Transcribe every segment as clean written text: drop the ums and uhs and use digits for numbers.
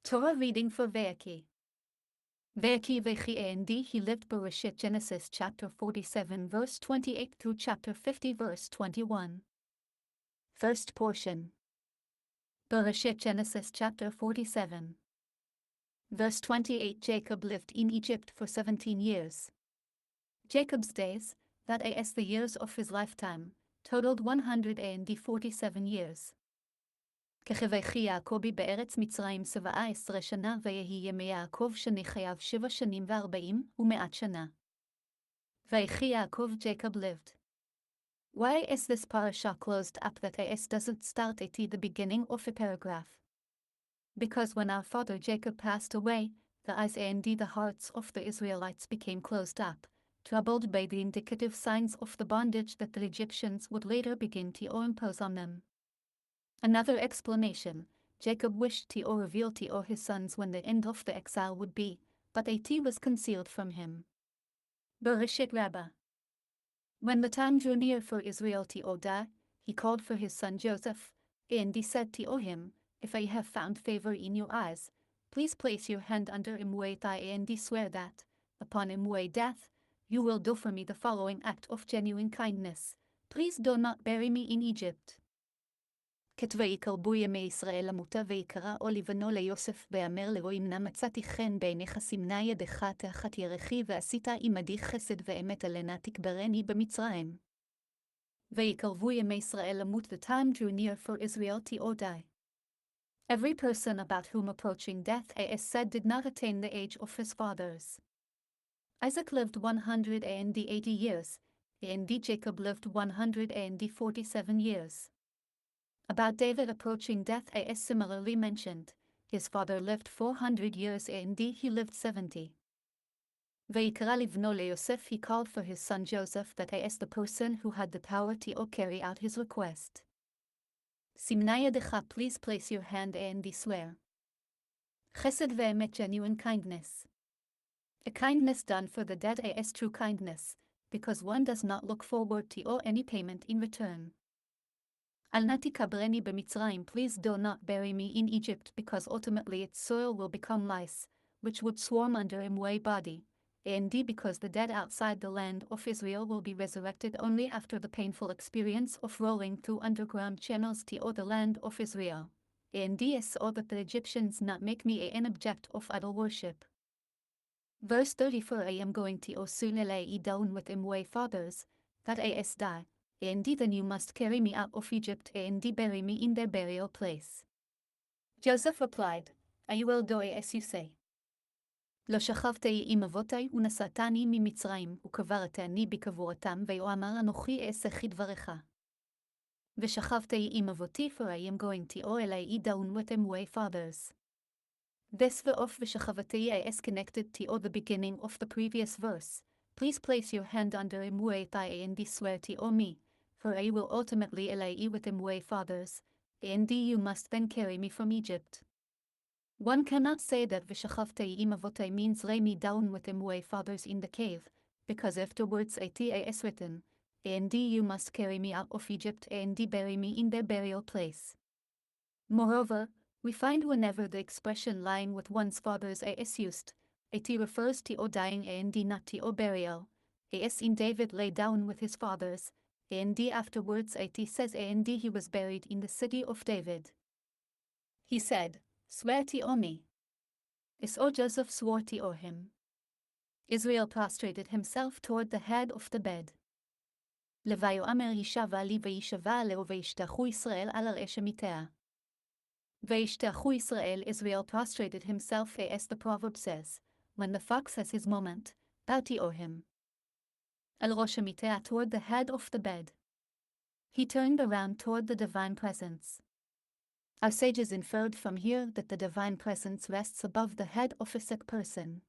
Torah reading for Vayechi. Vayechi and he lived Bereshit Genesis chapter 47 verse 28 through chapter 50 verse 21. First portion. Bereshit Genesis chapter 47. Verse 28 Jacob lived in Egypt for 17 years. Jacob's days, that is the years of his lifetime, totaled 147 years. כחוויכי יעקב בארץ מצרים 17 שנה ויהי ימי יעקב שני חייו 7 שנים ו40 ומעט שנה. ויחי יעקב Jacob lived. Why is this parasha closed up that is doesn't start at the beginning of a paragraph? Because when our father Jacob passed away, the eyes and the hearts of the Israelites became closed up, troubled by the indicative signs of the bondage that the Egyptians would later begin to impose on them. Another explanation, Jacob wished to reveal to his sons when the end of the exile would be, but it was concealed from him. Bereshit Rabbah. When the time drew near for Israel to die, he called for his son Joseph, and he said to him, If I have found favor in your eyes, please place your hand under Imwe thigh and swear that, upon Imwe death, you will do for me the following act of genuine kindness. Please do not bury me in Egypt. כתויקרבו ימי ישראל למותה ויקרא לבנו ליוסף באמר לאלוהים נא מצאתי חן בעיניך סימנה ידך תחת ירכי ועשית עמדי חסד ואמת עלנה תקברני במצרים. ויקרבו ימי ישראל למות. The time drew near for Israel to die. Every person about whom approaching death is said did not attain the age of his fathers. Isaac lived 180 years, and Jacob lived 147 years. About David approaching death is similarly mentioned. His father lived 400 years and he lived 70. Vayikra livno leYosef, he called for his son Joseph, that is the person who had the power to carry out his request. Simna yadecha, please place your hand and swear. Chesed ve'emet, genuine kindness. A kindness done for the dead is true kindness, because one does not look forward to any payment in return. Al nati kabreni b'mitzrayim, please do not bury me in Egypt, because ultimately its soil will become lice, which would swarm under Imwe body, and because the dead outside the land of Israel will be resurrected only after the painful experience of rolling through underground channels to the land of Israel, and so that the Egyptians not make me an object of idol worship. Verse 34 I am going to soon lay down with Imwe fathers, that is die. And then you must carry me out of Egypt and bury me in their burial place. Joseph replied, I will do as you say. לא שכבתי עם אבותי ונשאתני ממצרים, וקברתני בקבורתם, ויאמר אנוכי אעשה כדברך. ושכבתי עם אבותי, for I am going to lay down with Imwe fathers. This of ושכבתי is connected to the beginning of the previous verse. Please place your hand under Imwe thigh and swear to me, for I will ultimately lay with Imwe fathers, and you must then carry me from Egypt. One cannot say that V'shachavtei im avotei means lay me down with Imwe fathers in the cave, because afterwards it is written, and you must carry me out of Egypt and bury me in their burial place. Moreover, we find whenever the expression lying with one's fathers is used, it refers to dying and not to burial, as in David lay down with his fathers, and afterwards it says and he was buried in the city of David. He said, Swear to me. So Joseph swore to him. Israel prostrated himself toward the head of the bed. Levayomer yishava li vayishava leo vayishtachu Israel al ar'eshemitea. Vayishtachu Israel, Israel prostrated himself as the proverb says, when the fox has his moment, bow to him. Al roshemitea, toward the head of the bed. He turned around toward the divine presence. Our sages inferred from here that the divine presence rests above the head of a sick person.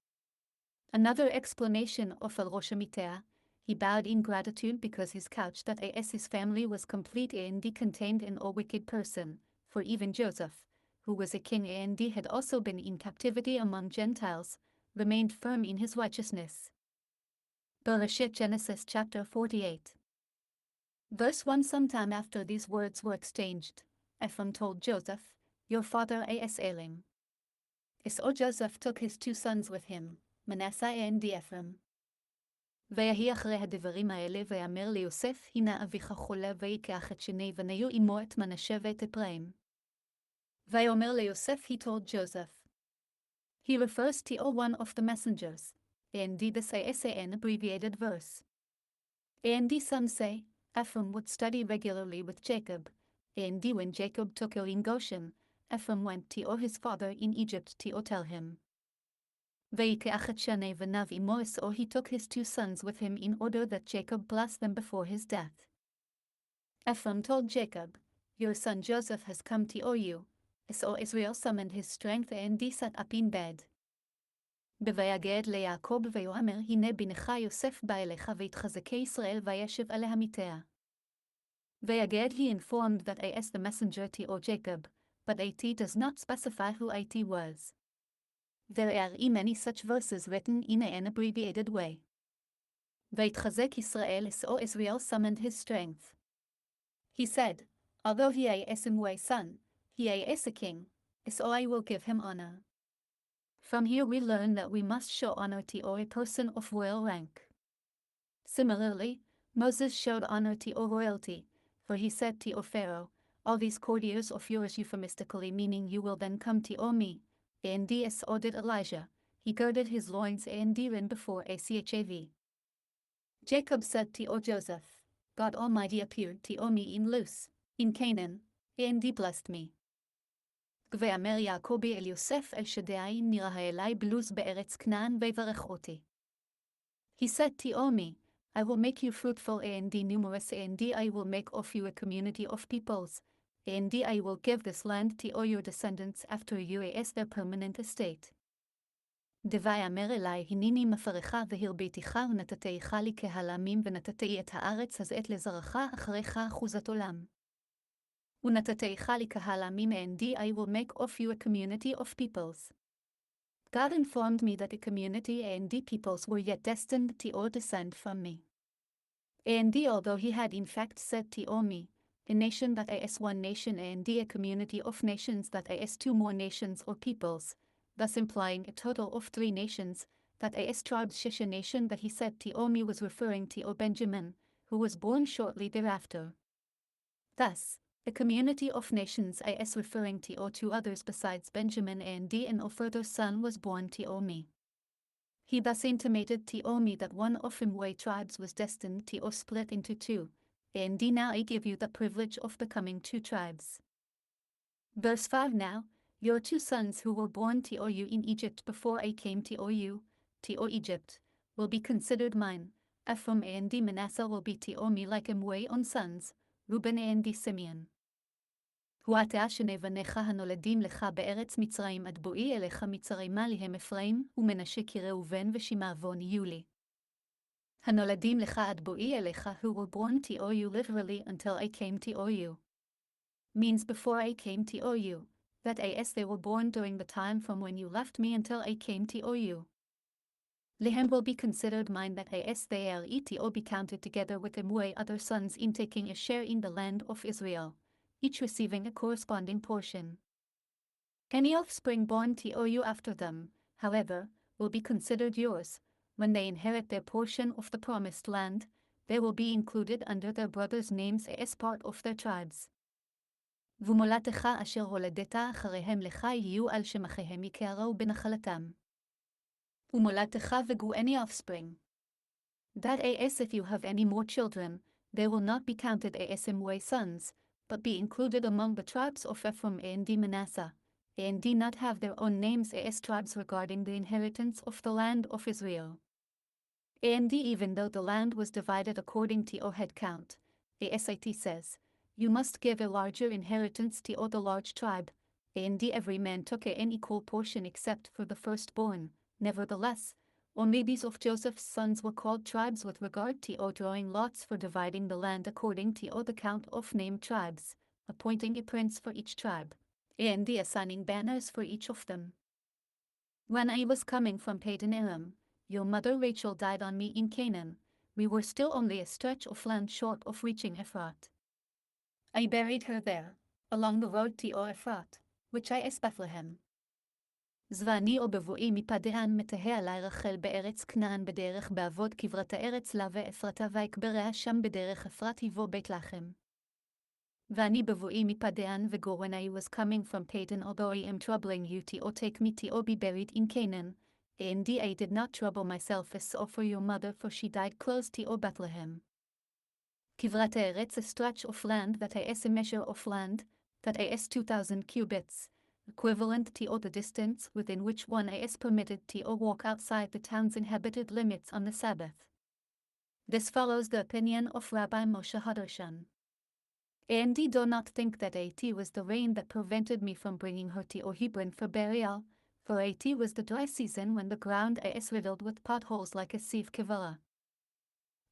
Another explanation of al roshemitea, he bowed in gratitude because his couch that is his family was complete and contained in a wicked person, for even Joseph, who was a king and had also been in captivity among Gentiles, remained firm in his righteousness. Bereshit Genesis chapter 48. Verse 1 Sometime after these words were exchanged, Ephraim told Joseph, Your father is ailing. So Joseph took his 2 sons with him, Manasseh and Ephraim. ויהי אחרי הדברים האלה ויאמר ליוסף, הנה אביך חולה ויקח את שני בניו עמו את מנשה ואת אפרים. ויאמר ליוסף, he told Joseph. He refers to one of the messengers, and this is an abbreviated verse. And some say, Ephraim would study regularly with Jacob, and when Jacob took her in Goshen, Ephraim went to his father in Egypt to tell him. Vayikach et shnei banav imo, so he took his 2 sons with him in order that Jacob bless them before his death. Ephraim told Jacob, your son Joseph has come to you. So Israel summoned his strength and sat up in bed. ויגד ליעקב ויאמר, הנה בנך יוסף בא אליך ויתחזקי ישראל וישב עליה מיטה. ויגד, he informed that is the messenger to Jacob, but it does not specify who it was. There are many such verses written in an abbreviated way. ויתחזק Israel, so Israel summoned his strength. He said, although he is my son, he is a king, so I will give him honor. From here we learn that we must show honor to a person of royal rank. Similarly, Moses showed honor to royalty, for he said to Pharaoh, all these courtiers of yours, euphemistically meaning you will then come to me. And so did Elijah, he girded his loins and ran before Achav. Jacob said to Joseph, God Almighty appeared to me in Luz, in Canaan, and he blessed me. ויאמר יעקב אל יוסף, אל שדי נראה אלי בלוז בארץ כנען ויברך אותי. He said to me, I will make you fruitful and numerous, and I will make of you a community of peoples, and I will give this land to all your descendants after you as their permanent estate. ויאמר אלי, הנני מפרך והרביתך ונתתיך לקהל עמים ונתתי את הארץ הזאת לזרעך אחריך אחוזת עולם. ונתתיך לקהל עמים, and I will make of you a community of peoples. God informed me that a community and peoples were yet destined to all descend from me. And although he had in fact said to me, a nation that is one nation and a community of nations that is 2 more nations or peoples, thus implying a total of 3 nations, that is tribes Shisha nation that he said to me was referring to Benjamin, who was born shortly thereafter. Thus, a community of nations is referring to 2 others besides Benjamin, and a further son was born to me. He thus intimated to me that one of my tribes was destined to split into 2, and now I give you the privilege of becoming 2 tribes. Verse 5 Now, your 2 sons who were born to you in Egypt before I came to you, to Egypt, will be considered mine. Ephraim and Manasseh will be to me like my own sons, Reuben and Simeon. הואתה שני בניך הנולדים לך בארץ מצרים עד בואי אליך מצרימה להם אפרים ומנשה כראובן ושמעון יהיו לי. הנולדים לך עד בואי אליך, who were born to you literally until I came to you, means before I came to you, that as they were born during the time from when you left me until I came to you. Lehem will be considered mine, that as they are to be counted together with my other sons in taking a share in the land of Israel, each receiving a corresponding portion. Any offspring born to you after them, however, will be considered yours. When they inherit their portion of the promised land, they will be included under their brothers' names as part of their tribes. ומולדתך אשר הולדת אחריהם לך יהיו על שמכיהם יקראו בנחלתם. ומולדתך וגו, any offspring. That is, if you have any more children, they will not be counted as my sons, but be included among the tribes of Ephraim and Manasseh, and do not have their own names as tribes regarding the inheritance of the land of Israel. And even though the land was divided according to your head count, it says, you must give a larger inheritance to all the large tribe, and every man took an equal portion except for the firstborn. Nevertheless, only these of Joseph's sons were called tribes with regard to drawing lots for dividing the land according to the count of named tribes, appointing a prince for each tribe, and assigning banners for each of them. When I was coming from Padan Aram, your mother Rachel died on me in Canaan. We were still only a stretch of land short of reaching Ephrat. I buried her there, along the road to Ephrat, which is Bethlehem. זבני או בבואי מפדען מתהה עלי רחל בארץ כנען בדרך בעבוד כברת הארץ לה ואפרתה ויקבריה שם בדרך אפרת היבוא בית לחם. ואני בבואי מפדען וגור when I was coming from Padan although I am troubling you to take me to be buried in Canaan, and I did not trouble myself as so for your mother for she died close to Bethlehem. כברת הארץ a stretch of land that is a measure of land, that is 2,000 cubits, equivalent to the distance within which one is permitted to walk outside the town's inhabited limits on the Sabbath. This follows the opinion of Rabbi Moshe Hadarshan. And do not think that it was the rain that prevented me from bringing her to Hebron for burial, for it was the dry season when the ground is riddled with potholes like a sieve kivara.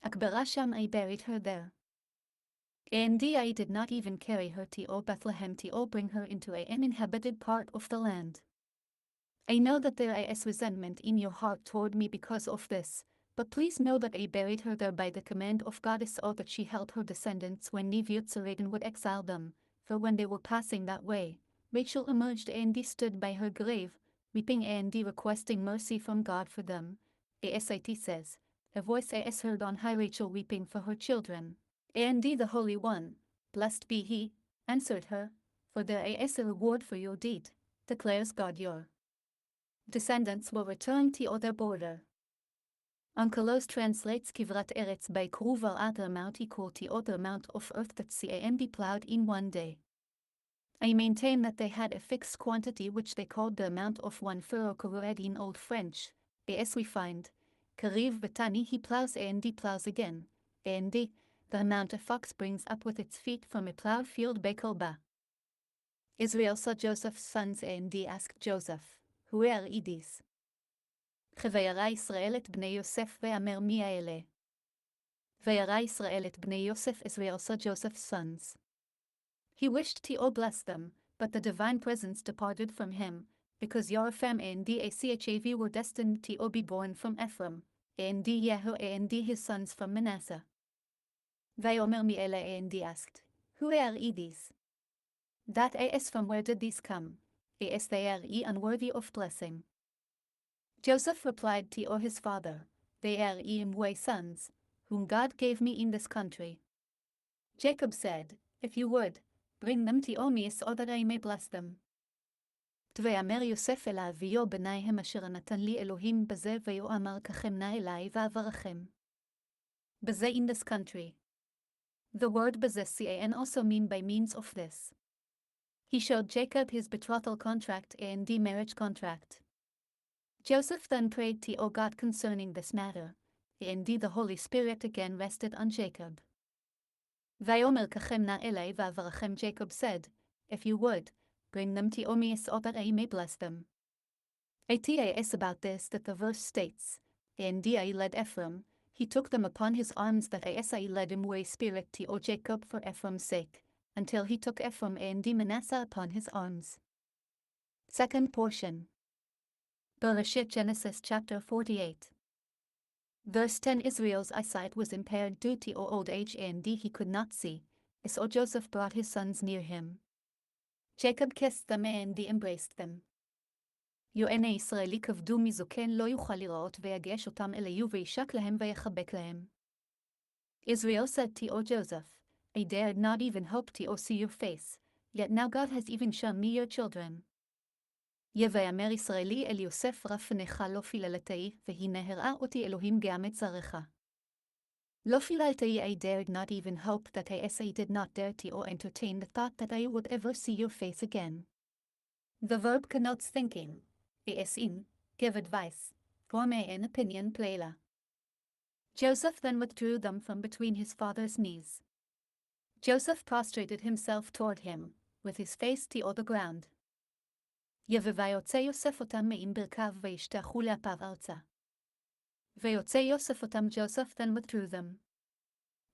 Akbara sham I buried her there. And I did not even carry her to Bethlehem to bring her into an inhabited part of the land. I know that there is resentment in your heart toward me because of this, but please know that I buried her there by the command of God so that she held her descendants when Nebuchadnezzar would exile them, for when they were passing that way, Rachel emerged and stood by her grave, weeping and requesting mercy from God for them. ASIT says, a voice is heard on high, Rachel weeping for her children. And the Holy One, blessed be He, answered her, for there is a reward for your deed, declares God. Your descendants will return to their border. Onkelos translates Kivrat Eretz by Kruval at the amount equal to the amount of earth that can be plowed in one day. I maintain that they had a fixed quantity which they called the amount of one furrow karued in Old French, as we find, Kariv Betani he plows and plows again, and the amount a fox brings up with its feet from a plowed field Bekolba. Israel saw Joseph's sons and asked Joseph, who are these? וירא ישראל את בני יוסף ואמר מי האלה. וירא ישראל את בני יוסף Israel saw Joseph's sons. He wished to bless them, but the divine presence departed from him, because Yorapham and Achav were destined to be born from Ephraim, and Yehu and his sons from Manasseh. Vayomer mi ele and asked, who are these? That is from where did these come? As they are unworthy of blessing. Joseph replied to his father, they are my sons, whom God gave me in this country. Jacob said, if you would, bring them to me so that I may bless them. ויאמר יוסף אל אביו בניהם אשר נתן לי אלוהים בזה ויאמר ככם נא אלי ואברכם. בזה in this country. The word bזה can also mean by means of this. He showed Jacob his betrothal contract and the marriage contract. Joseph then prayed to God concerning this matter, and the Holy Spirit again rested on Jacob. Vayomer kachem na elai va'avarachem, Jacob said, if you would, bring them to me so that I may bless them. It is about this that the verse states, and I led Ephraim, he took them upon his arms that I led him way spirit to Jacob for Ephraim's sake, until he took Ephraim and Manasseh upon his arms. Second portion. Bereshit Genesis chapter 48. Verse 10 Israel's eyesight was impaired due to old age and he could not see, so Joseph brought his sons near him. Jacob kissed them and embraced them. יוענה ישראלי כבדו מזוקן לא יוכל לראות ויגש אותם אליו וישק להם ויחבק להם. Israel said to Joseph, I dared not even hope to see your face, yet now God has even shown me your children. ויאמר ישראלי אל יוסף רף פניך לא פיללתי, והנה הראה אותי אלוהים גם את זרעך. לא פיללתי, I dared not even hope that I did not dare to entertain the thought that I would ever see your face again. The verb connotes thinking. In, give advice, form an opinion plela. Joseph then withdrew them from between his father's knees. Joseph prostrated himself toward him, with his face to the ground. ויוצא יוסף אותם מעם ברכיו וישתחו לאפיו ארצה. ויוצא יוסף אותם, Joseph then withdrew them.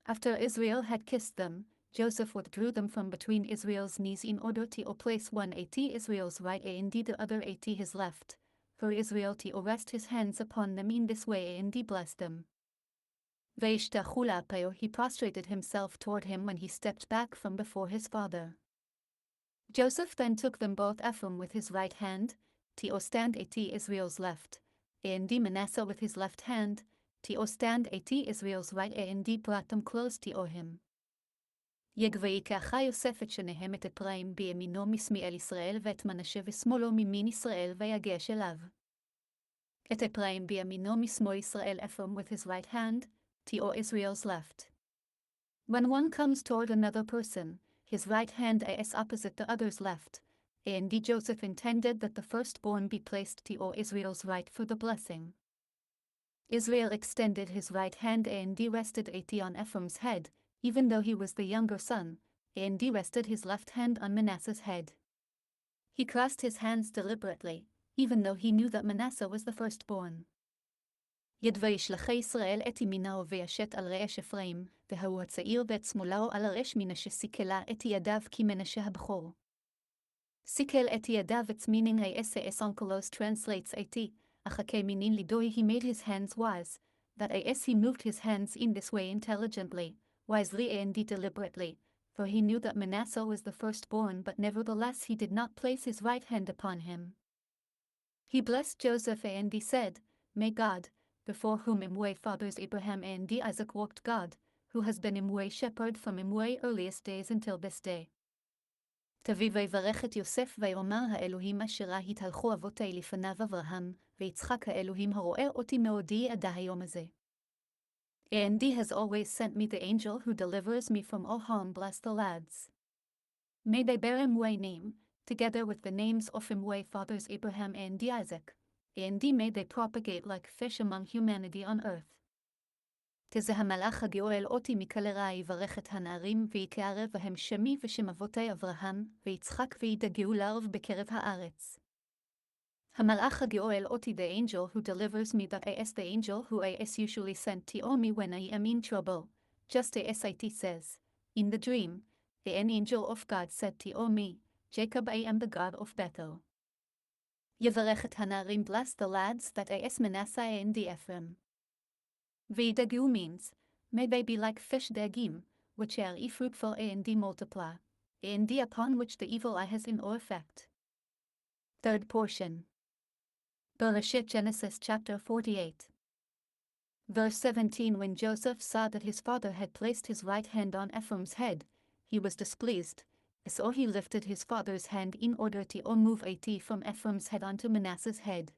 After Israel had kissed them, Joseph withdrew them from between Israel's knees in order to place one at Israel's right and the other at his left, for Israel to rest his hands upon them in this way and bless them. וישתחו לאפיו, he prostrated himself toward him when he stepped back from before his father. Joseph then took them both Ephraim with his right hand, to stand at Israel's left, and Manasseh with his left hand, to stand at Israel's right, and brought them close to him. יגבהיקח יוסף את שניהם את אפרים בימינו משמאל ישראל ואת מנשה ושמאלו ממין ישראל ויגש אליו. את אפרים בימינו משמאל ישראל Ephraim with his right hand, to Israel's left. When one comes toward another person, his right hand is opposite the other's left, and Joseph intended that the firstborn be placed to Israel's right for the blessing. Israel extended his right hand and rested it on Ephraim's head, even though he was the younger son, and rested his left hand on Manasseh's head. He crossed his hands deliberately, even though he knew that Manasseh was the firstborn. ידוישלחי ישראל את ימינו וישת על ראש אפרים, והוא הצעיר ואת שמאלו על הראש מנשה סיכלה את ידיו כי מנשה הבכור. סיכל את ידיו, its meaning as Onkelos translates at, achake meaning lidoi he made his hands wise, that as he moved his hands in this way intelligently, wisely and deliberately, for he knew that Manasseh was the firstborn, but nevertheless he did not place his right hand upon him. He blessed Joseph and he said, May God, before whom Imwe fathers Abraham and Isaac walked, God, who has been Imwe shepherd from Imwe earliest days until this day. תביא ויברך את יוסף ויאמר האלוהים אשרה התהלכו אבותי לפניו אברהם, ויצחק האלוהים הרואה אותי מעודי עד היום הזה. And he has always sent me the angel who delivers me from all harm. Bless the lads. May they bear Imwe name, together with the names of Imwe fathers Abraham and Isaac, and may they propagate like fish among humanity on earth. תזה המלאך הגואל אותי מקלרה יברך את הנערים ויקרב בהם שמי ושם אבותי אברהם ויצחק וידגעו לערב בקרב הארץ. המלאך הגואל אותי, the angel who delivers me, that is the angel who is usually sent to me when I am in trouble, just as it says, in the dream, an angel of God said to me, Jacob, I am the God of Bethel. יברך את הנערים, bless the lads, that is Manasseh and Ephraim. V'yidageu means, may they be like fish dagim, which are fruitful and multiply, and upon which the evil eye has no effect. Third portion. Bereshit, Genesis chapter 48. Verse 17. When Joseph saw that his father had placed his right hand on Ephraim's head, he was displeased, so he lifted his father's hand in order to move it from Ephraim's head onto Manasseh's head.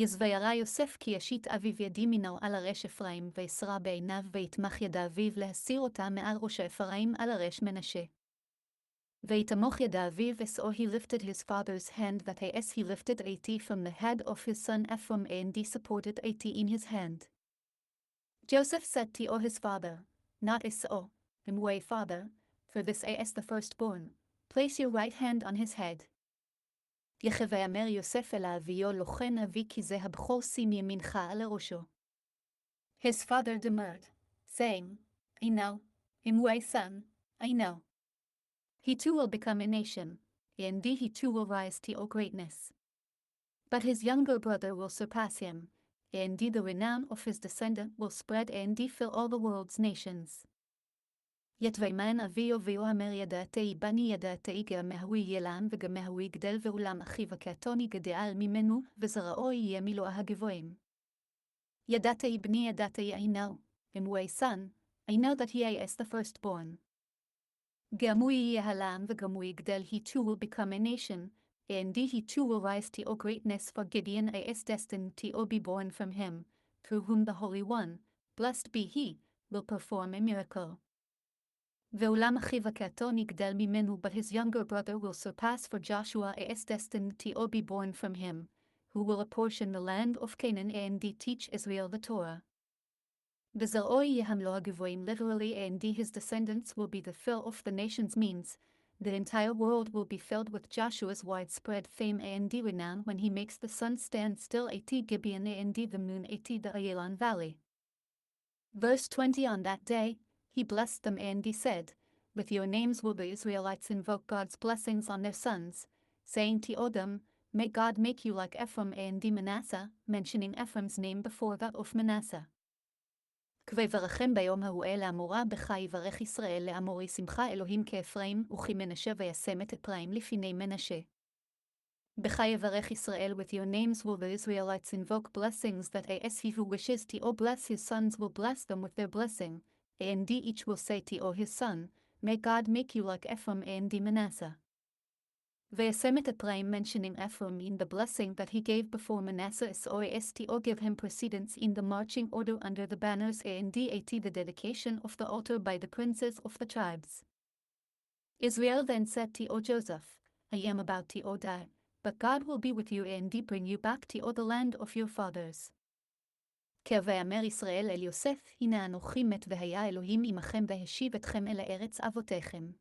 יזווירה יוסף כי ישית אביו יד ימינו על הראש אפרים, ויסרה בעיניו ויתמך יד אביו להסיר אותה מעל ראש אפרים על הראש מנשה. ויתמוך יד אביו, so he lifted his father's hand, that as he lifted it from the head of his son Ephraim, and he supported it in his hand. Joseph said to his father, not so, Imwe father, for this is the firstborn, place your right hand on his head. יחווה יוסף אל אביו לכן אבי כי זה הבכור שים ימינך על ראשו. His father demurred, saying, I know, Imwe son, I know. He too will become a nation, and he too will rise to greatness. But his younger brother will surpass him, and the renown of his descendant will spread and fill all the world's nations. יתווימן אביו ויאמר ידעתי בני ידעתי גם מהוי ילן וגם מהוי גדל ואולם אחיו הקטון יגדל ממנו וזרעו יהיה מילוא הגבוהים. ידעתי בני ידעתי, I know, Imwe son, I know that he is the firstborn. גם הוא יהיה הלן וגם הוא יגדל, he too will become a nation, and he too will rise to greatness, for Gideon is destined to be born from him, through whom the Holy One, blessed be he, will perform a miracle. ואולם אחיו הקטון יגדל ממנו, but his younger brother will surpass, for Joshua is destined to be born from him, who will apportion the land of Canaan and teach Israel the Torah. וזרעו יהיה המלוא הגבוהים, literally, and his descendants will be the fill of the nations, means the entire world will be filled with Joshua's widespread fame and renown when he makes the sun stand still at Gibeon and the moon at the Ayalon valley. Verse 20. On that day, he blessed them and he said, with your names will the Israelites invoke God's blessings on their sons, saying to them, may God make you like Ephraim and Manasseh, mentioning Ephraim's name before that of Manasseh. ויברכם ביום ההוא לאמורה בך יברך ישראל לאמורי שמחה אלוהים כאפרים וכי מנשה וישם את אפרים לפני מנשה. B'cha yevarech Israel, with your names will the Israelites invoke blessings, that as he who wishes to bless his sons will bless them with their blessing, and each will say to his son, may God make you like Ephraim and Manasseh. Ve'asemet Ephraim, mentioning Ephraim in the blessing that he gave before Manasseh, to give him precedence in the marching order under the banners, and at the dedication of the altar by the princes of the tribes. Israel then said to Joseph, I am about to die, but God will be with you and bring you back to the land of your fathers. Ve'amer Israel el Yosef, hina anochi met v'haya Elohim imachem v'heshiv etchem el eretz avotechem.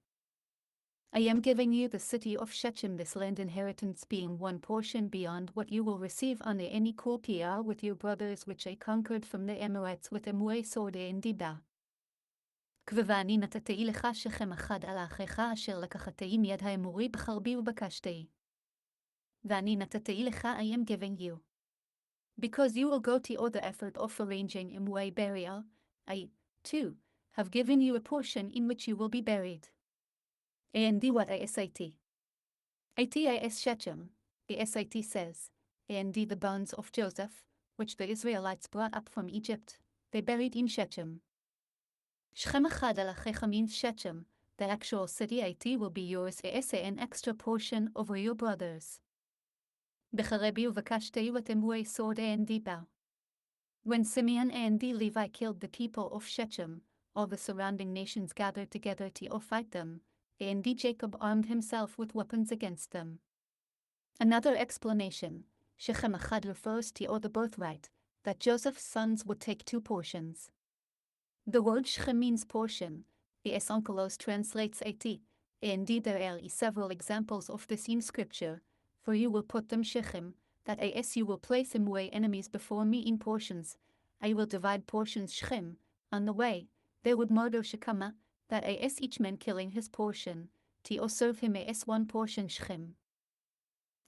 I am giving you the city of Shechem, this land inheritance being one portion beyond what you will receive on any pr with your brothers, which I conquered from the Amorites with a sword and דיבה. ואני נתתי לך שכם אחד על אחיך אשר לקחתי מיד האמורי בחרבי ובקשתי. ואני נתתי לך, I am giving you. Because you will go to all the effort of arranging a burial, I, too, have given you a portion in which you will be buried. And what it. Is Shechem, the SIT says, and the bones of Joseph, which the Israelites brought up from Egypt, they buried in Shechem. Shechem achad al achecha means Shechem, the actual city it will be yours as an extra portion over your brothers. Becharebi uvakashtei watemue sword and דיבה. When Simeon and Levi killed the people of Shechem, all the surrounding nations gathered together to fight them, and Jacob armed himself with weapons against them. Another explanation, Shechem achad, refers to the birthright, that Joseph's sons would take two portions. The word Shechem means portion, the Onkelos translates at, and there are several examples of this in scripture, for you will put them Shechem, that as you will place away enemies before me in portions, I will divide portions Shechem, on the way, they would murder Shechema, that as each man killing his portion, to serve him as one portion Shechem.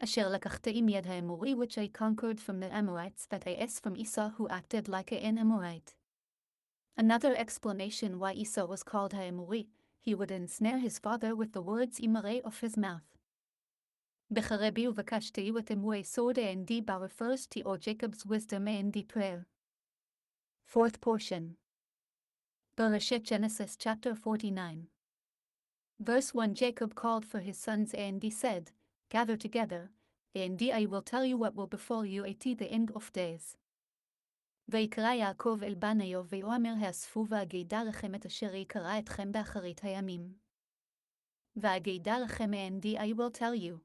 Asher lakachti miad ha'emori, which I conquered from the Amorites, that as from Esau, who acted like an Amorite. Another explanation why Esau was called ha'emori, he would ensnare his father with the words imare of his mouth. Becharebi uvakashti watemue sword and דיבה refers to Jacob's wisdom and prayer. Fourth portion. Bereshit, Genesis chapter 49. Verse 1, Jacob called for his sons and he said, gather together, and I will tell you what will befall you at the end of days. ויקרא יעקב אל בניו ויאמר האספו והגדה לכם את אשר יקרא אתכם באחרית הימים. והגדה לכם and I will tell you.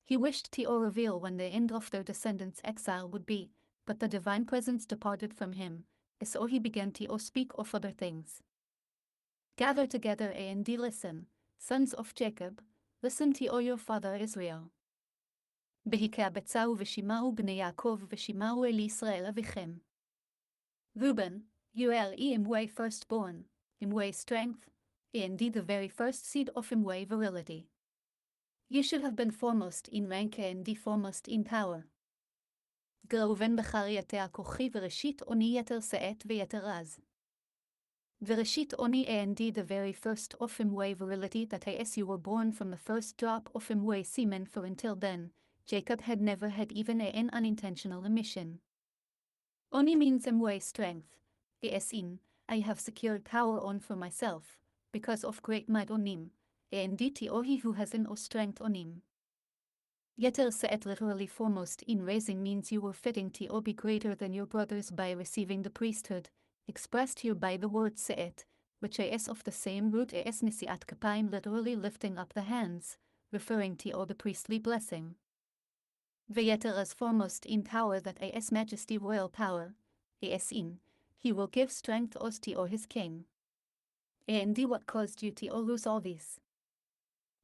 He wished to reveal when the end of their descendants' exile would be, but the divine presence departed from him, so he began to speak of other things. Gather together and listen, sons of Jacob, listen to your father Israel. בהיכה בצעו ושמעו בני יעקב ושמעו אל ישראל אביכם. Reuben, Uel imwe firstborn, imwe strength, indeed the very first seed of imwe virility. You should have been foremost in rank and foremost in power. גראובן בחר יתר כוחי וראשית עוני יתר שאת ויתר רז. Bereshit oni and the very first of imwe virility, that as you were born from the first drop of imwe semen, for until then, Jacob had never had even an unintentional emission. Oni means imwe strength, as in, I have secured power on for myself, because of great might onim, and he who has an strength onim. Yeter se'et, literally foremost in raising, means you were fitting to be greater than your brothers by receiving the priesthood, expressed here by the word se'et, which is of the same root as nisiat kapayim, literally lifting up the hands, referring to the priestly blessing. Veyeter as foremost in power, that as majesty, royal power, as in, he will give strength os to his king. And what caused you to lose all these?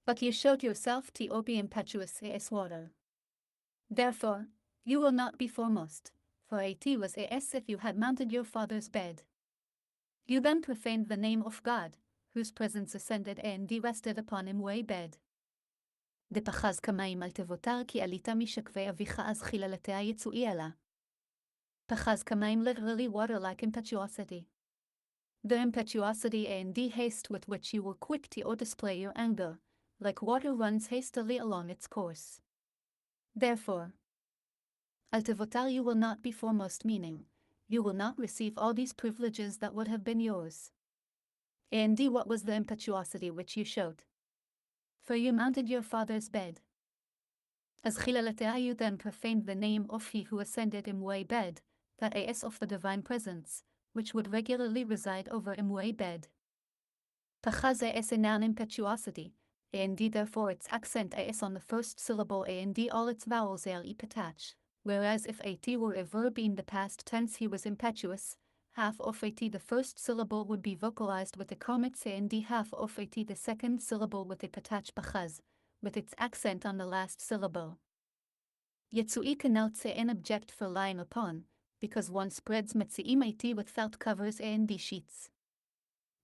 But you showed yourself to be impetuous as water. Therefore, you will not be foremost, for it was as if you had mounted your father's bed. You then profaned the name of God, whose presence ascended and rested upon imwe bed. דפחז כמים אל תבותר כי עלית משכבי אביך אז חיללתיה יצואי עלה. פחז כמים, literally water, like impetuosity. The impetuosity and the haste with which you were quick to display your anger, like water runs hastily along its course. Therefore, Altavotar, you will not be foremost, meaning, you will not receive all these privileges that would have been yours. And what was the impetuosity which you showed? For you mounted your father's bed. As Chilalatea, you then profaned the name of he who ascended Imwe bed, that is of the divine presence, which would regularly reside over Imwe bed. Pachaz is a noun impetuosity, and therefore its accent is on the first syllable and all its vowels are ipatach, whereas if at were a verb in the past tense he was impetuous, half of at the first syllable would be vocalized with a komitz and half of at the second syllable with a patach pachaz, with its accent on the last syllable. Yetsui connotes an object for lying upon, because one spreads metziim at with felt covers and sheets.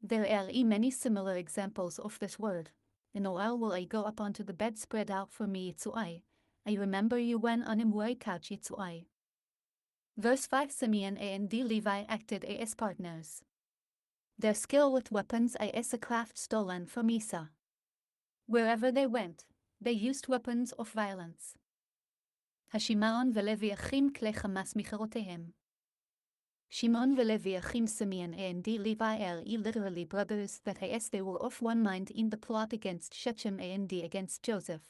There are many similar examples of this word. In a while will I go up onto the bed spread out for me Yitzuai. I remember you when on Imwe couch Yitzuai. Verse 5 Simeon and Levi acted as partners. Their skill with weapons is a craft stolen from Esau. Wherever they went, they used weapons of violence. Hashimaon v'Levi achim klei Hamas micharotehem. Shimon v'Levi achim Simeon and Levi are literally brothers that they were of one mind in the plot against Shechem and against Joseph.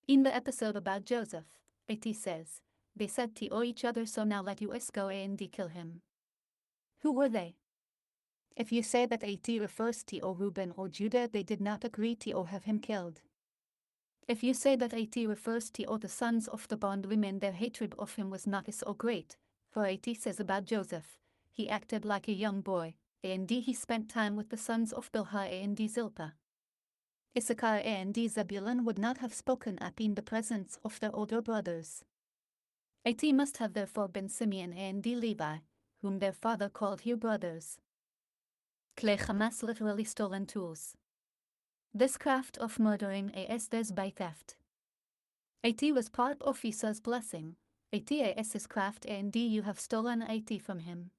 In the episode about Joseph, it says, they said to each other, so now let us go and kill him. Who were they? If you say that at refers to Reuben or Judah, they did not agree to have him killed. If you say that at refers to the sons of the bondwomen, their hatred of him was not so great. For at says about Joseph, he acted like a young boy, and he spent time with the sons of Bilhah and Zilpah. Issachar and Zebulun would not have spoken up in the presence of their older brothers. At must have therefore been Simeon and Levi, whom their father called here brothers. Klei Hamas, literally stolen tools. This craft of murdering is by theft. At was part of Esau's blessing. At is his craft and you have stolen at from him.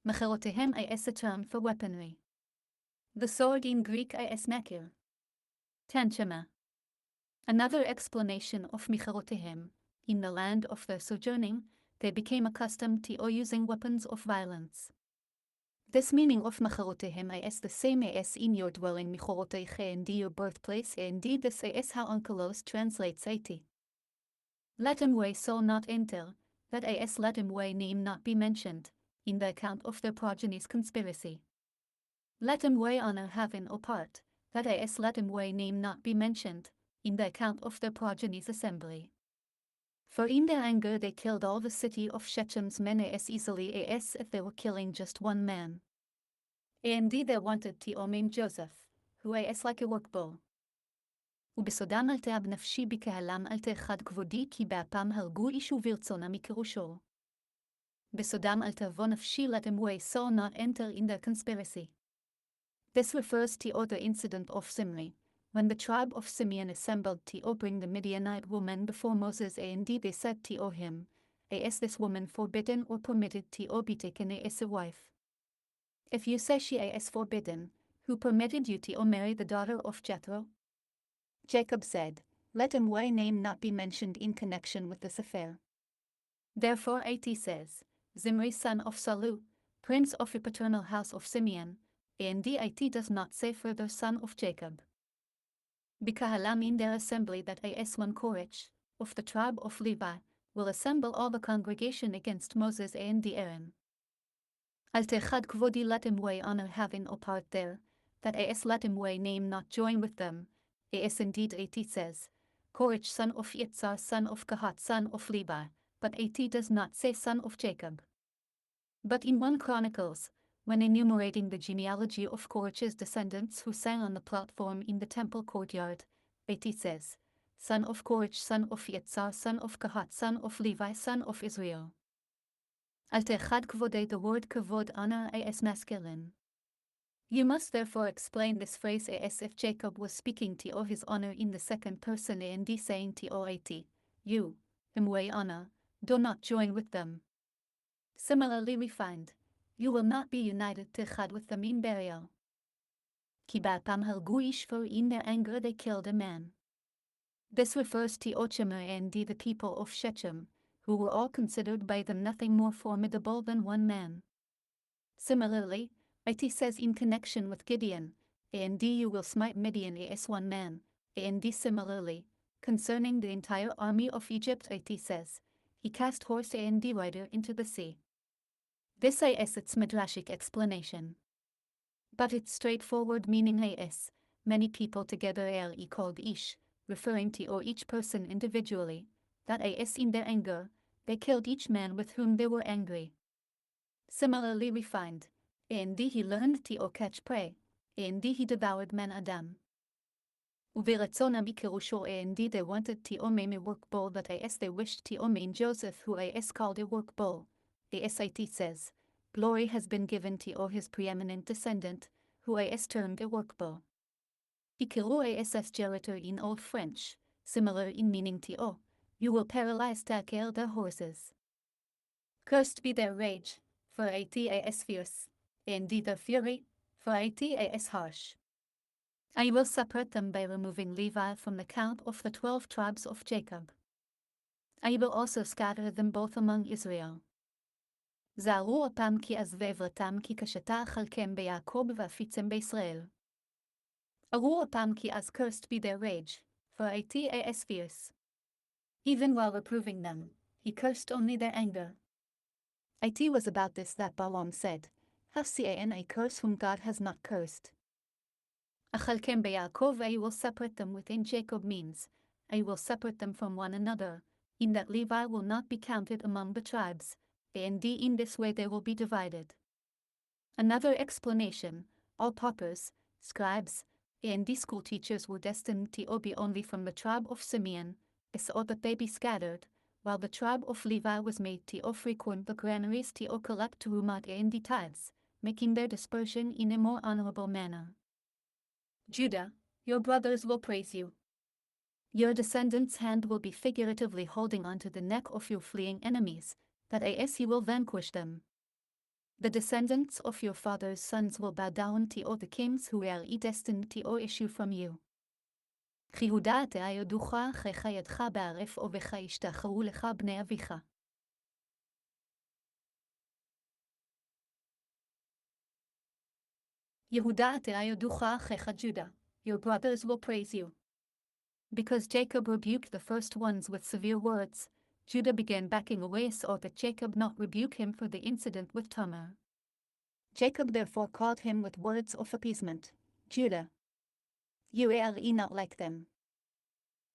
Mecherotehem is a term for weaponry. The sword in Greek is makir. Tanchema. Another explanation of mecherotehem, in the land of their sojourning, they became accustomed to using weapons of violence. This meaning of mecherotehem is the same as in your dwelling mechoroteche and your birthplace, and this is how Onkelos translates at. Let him way soul not enter, that is let him way name not be mentioned, in the account of their progeny's conspiracy. Let him way honor heaven or part, that is let him way name not be mentioned, in the account of their progeny's assembly. For in their anger they killed all the city of Shechem's men as easily as if they were killing just one man. And they wanted to omim Joseph, who is like a work bull. ובסודם אל תאב נפשי בקהלם אל תאחד כבודי כי באפם הרגו איש וברצונה מקרושו. בסודם אל תבוא נפשי, let him way soul not enter in their conspiracy. This refers to the incident of Zimri, when the tribe of Simeon assembled to bring the Midianite woman before Moses, and they said to him, is this woman forbidden or permitted to be taken as a wife? If you say she is forbidden, who permitted you to marry the daughter of Jethro? Jacob said, let him way name not be mentioned in connection with this affair. Therefore at says, Zimri son of Salu, prince of the paternal house of Simeon, and at does not say further son of Jacob. Bikahalam in their assembly that is one Korach, of the tribe of Levi, will assemble all the congregation against Moses and Aaron. Al techad kvodi, let him way honor having a part there, that is let him way name not join with them. As indeed at says, Korach son of Yitzhar son of Kahat son of Levi, but at does not say son of Jacob. But in 1 Chronicles, when enumerating the genealogy of Korach's descendants who sang on the platform in the temple courtyard, at says, son of Korach son of Yitzhar son of Kahat son of Levi son of Israel. Al techad kvode, the word kavod honor is masculine. You must therefore explain this phrase as if Jacob was speaking to his honor in the second person and saying to at, you, him way honor, do not join with them. Similarly we find, you will not be united techad with them in burial. Ki ba'apam hargu ish, for in their anger they killed a man. This refers to Ochema and the people of Shechem, who were all considered by them nothing more formidable than one man. Similarly, it says in connection with Gideon, and you will smite Midian as one man, and similarly, concerning the entire army of Egypt it says, he cast horse and rider into the sea. This is its midrashic explanation. But its straightforward meaning is, many people together are called ish, referring to or each person individually, that is in their anger, they killed each man with whom they were angry. Similarly refined, and he learned to catch prey, and he devoured man Adam. Uveratzon amikirusho and they wanted to maim a work bowl that they wished to maim Joseph who called a work bowl. It says, glory has been given to his preeminent descendant, who termed a work bowl. Ikiru as gerator in Old French, similar in meaning to you will paralyze their horses. Cursed be their rage, for it is fierce, and their fury, for it is harsh. I will separate them by removing Levi from the count of the 12 tribes of Jacob. I will also scatter them both among Israel. זערו הפעם כי עזבבתם כי קשתה אכלכם ביעקב ואפיצם בישראל. ארו הפעם כי as cursed be their rage, for it is fierce. Even while reproving them, he cursed only their anger. It was about this that Balaam said, how can I curse whom God has not cursed? Achalkem beYaakov, I will separate them within Jacob means, I will separate them from one another, in that Levi will not be counted among the tribes, and in this way they will be divided. Another explanation, all paupers, scribes, and school teachers were destined to be only from the tribe of Simeon, so that they be scattered, while the tribe of Levi was made to frequent the granaries to collect Terumat and the tithes, making their dispersion in a more honorable manner. Judah, your brothers will praise you. Your descendants' hand will be figuratively holding onto the neck of your fleeing enemies, that he will vanquish them. The descendants of your father's sons will bow down to the kings who are destined to issue from you. כי הודעת ידוך אחיך ידך בערף אויביך ישתחוו לך בני אביך. יהודעת ידוך אחיך Judah, your brothers will praise you. Because Jacob rebuked the first ones with severe words, Judah began backing away so that Jacob not rebuke him for the incident with Tamar. Jacob therefore called him with words of appeasement, Judah, you are not like them.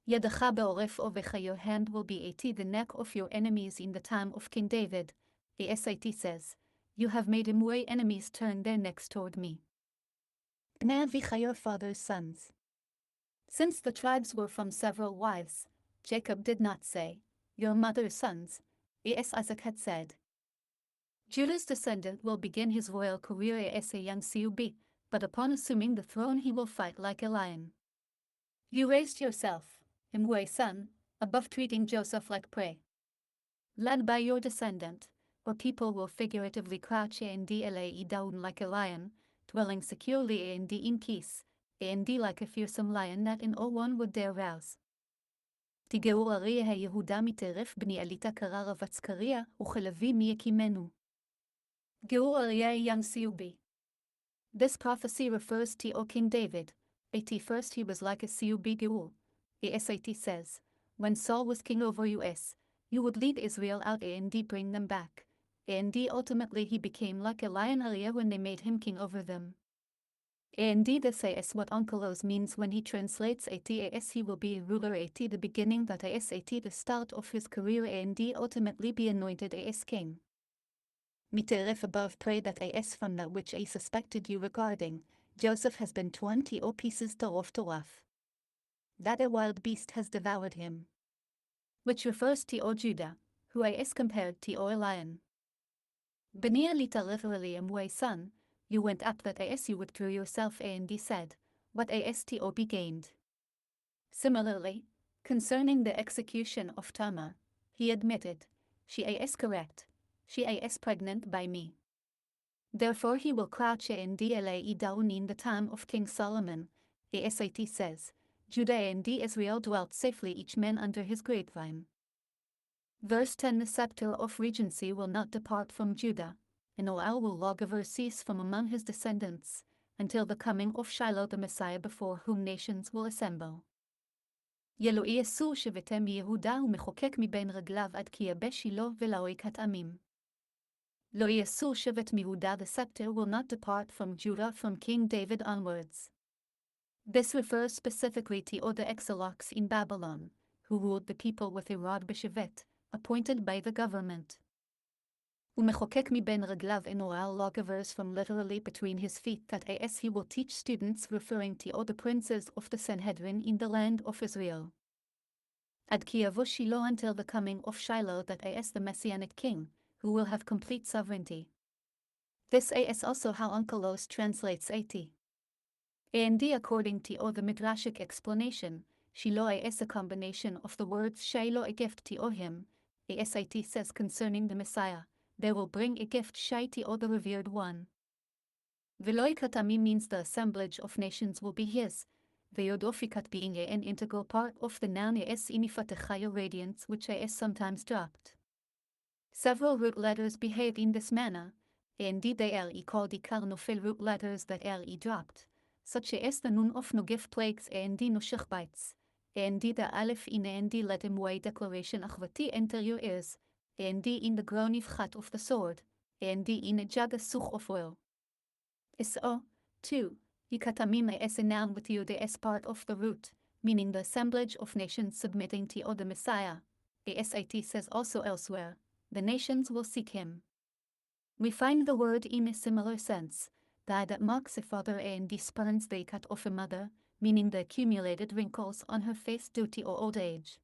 Yadacha be'oref ovecha, your hand will be at the neck of your enemies in the time of King David. The SIT says, you have made him way enemies turn their necks toward me. Bnei avicha, your father's sons. Since the tribes were from several wives, Jacob did not say, your mother's sons, as Isaac had said. Judah's descendant will begin his royal career as a young cub, but upon assuming the throne he will fight like a lion. You raised yourself, Imwe son, above treating Joseph like prey. Led by your descendant, or people will figuratively crouch and lay down like a lion, dwelling securely and in peace, and like a fearsome lion that in all one would dare rouse. תגאו אריה היהודה מטרף בני עליתה קרר וצקריה וכלבי מיקימנו. גאו אריה young Siubi. This prophecy refers to King David. At first he was like a Siubi Geul. The SIT says, when Saul was king over us, you would lead Israel out and bring them back. And ultimately he became like a lion Arya when they made him king over them. And this is what Onkelos means when he translates as he will be a ruler at the beginning, that is at the start of his career, and ultimately be anointed as king. Miteref above pray that as from that which I suspected you regarding, Joseph has been torn to pieces Torah. That a wild beast has devoured him. Which refers to Judah, who is compared to a lion. Benia lita literally Imwe son, you went up that as you withdrew yourself and said, what to be gained. Similarly, concerning the execution of Tamar, he admitted, she is correct, she is pregnant by me. Therefore he will crouch and lay down in the time of King Solomon. The SIT says, Judah and Israel dwelt safely, each man under his grapevine. Verse 10. The scepter of regency will not depart from Judah, and Noel will lawgiver cease from among his descendants, until the coming of Shiloh the Messiah, before whom nations will assemble. ילו יעשו שבטי מיהודה ומחוקק מבין רגליו עד כי יבש שילה ולאויקת עמים. לא יעשו שבט מיהודה. The scepter will not depart from Judah from King David onwards. This refers specifically to all the exiles in Babylon, who ruled the people with a rod b'shevet, appointed by the government. ומחוקק מבין רגליו, and Noel lawgivers from literally between his feet, that as he will teach students, referring to all the princes of the Sanhedrin in the land of Israel. Ad ki yavo Shiloh, until the coming of Shiloh, that as the Messianic king, who will have complete sovereignty. This is also how Onkelos translates at. And according to all the midrashic explanation, Shiloh is a combination of the words Shiloh, a gift to him. It says concerning the Messiah, they will bring a gift shy to all the revered one. Veloikat amim means the assemblage of nations will be his. Veyodofikat being an integral part of the noun es inifatechaya radiance, which is sometimes dropped. Several root letters behave in this manner, and they are called ikarnofel root letters that are dropped, such as the nun of nogif plagues and no bites, and the aleph in and let him way declaration achvati interior is, and in the gronif of the sword, and in a jaga such of oil. So, 2. Yikatamim is a noun with you as part of the root, meaning the assemblage of nations submitting to the Messiah. It says also elsewhere, the nations will seek him. We find the word in a similar sense, that marks a father and disparens the cut of a mother, meaning the accumulated wrinkles on her face due to old age.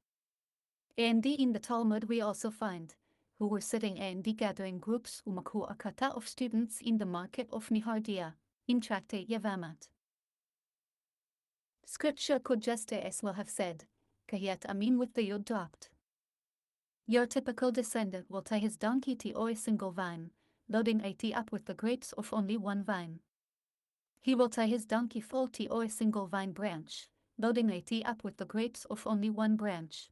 And in the Talmud we also find, who were sitting and gathering groups umakhu akata of students in the market of Nihardia, in Tractate Yavamat. Scripture could just as well have said, Kahiyat Amin with the yod dropped. Your typical descendant will tie his donkey to a single vine, loading it up with the grapes of only one vine. He will tie his donkey full to a single vine branch, loading it up with the grapes of only one branch.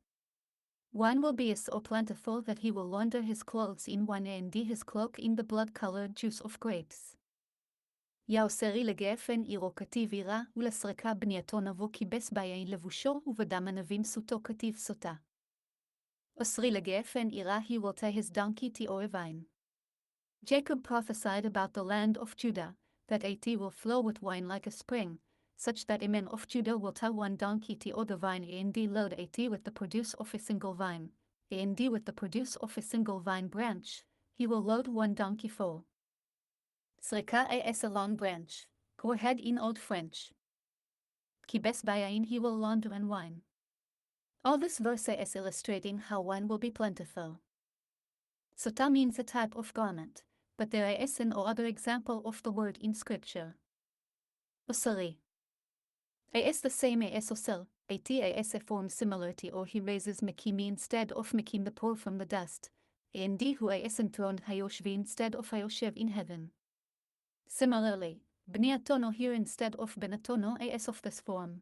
Wine will be so plentiful that he will launder his clothes in wine and his cloak in the blood-colored juice of grapes. יאוסרי לגפן עירו כתיב עירה, ולסרקה בנייתו נבוא כיבס ביין לבושו, ובדם ענבים סוטו כתיב סוטה. Osri legefen ira, he will tie his donkey to a vine. Jacob prophesied about the land of Judah, that it will flow with wine like a spring, such that a man of Judah will tie one donkey to the vine and load it with the produce of a single vine, and with the produce of a single vine branch, he will load one donkey full. Sreka is a long branch, go ahead in Old French. Kibes bayain, he will launder and wine. All this verse is illustrating how wine will be plentiful. Sota means a type of garment, but there is an other example of the word in scripture. Osari. Is the same as osel, is a form similar to or he raises Mekimi instead of Mekim the poor from the dust, and who is enthroned Hayoshvi instead of Hayoshev in heaven. Similarly, Bniatono here instead of Benatono is of this form.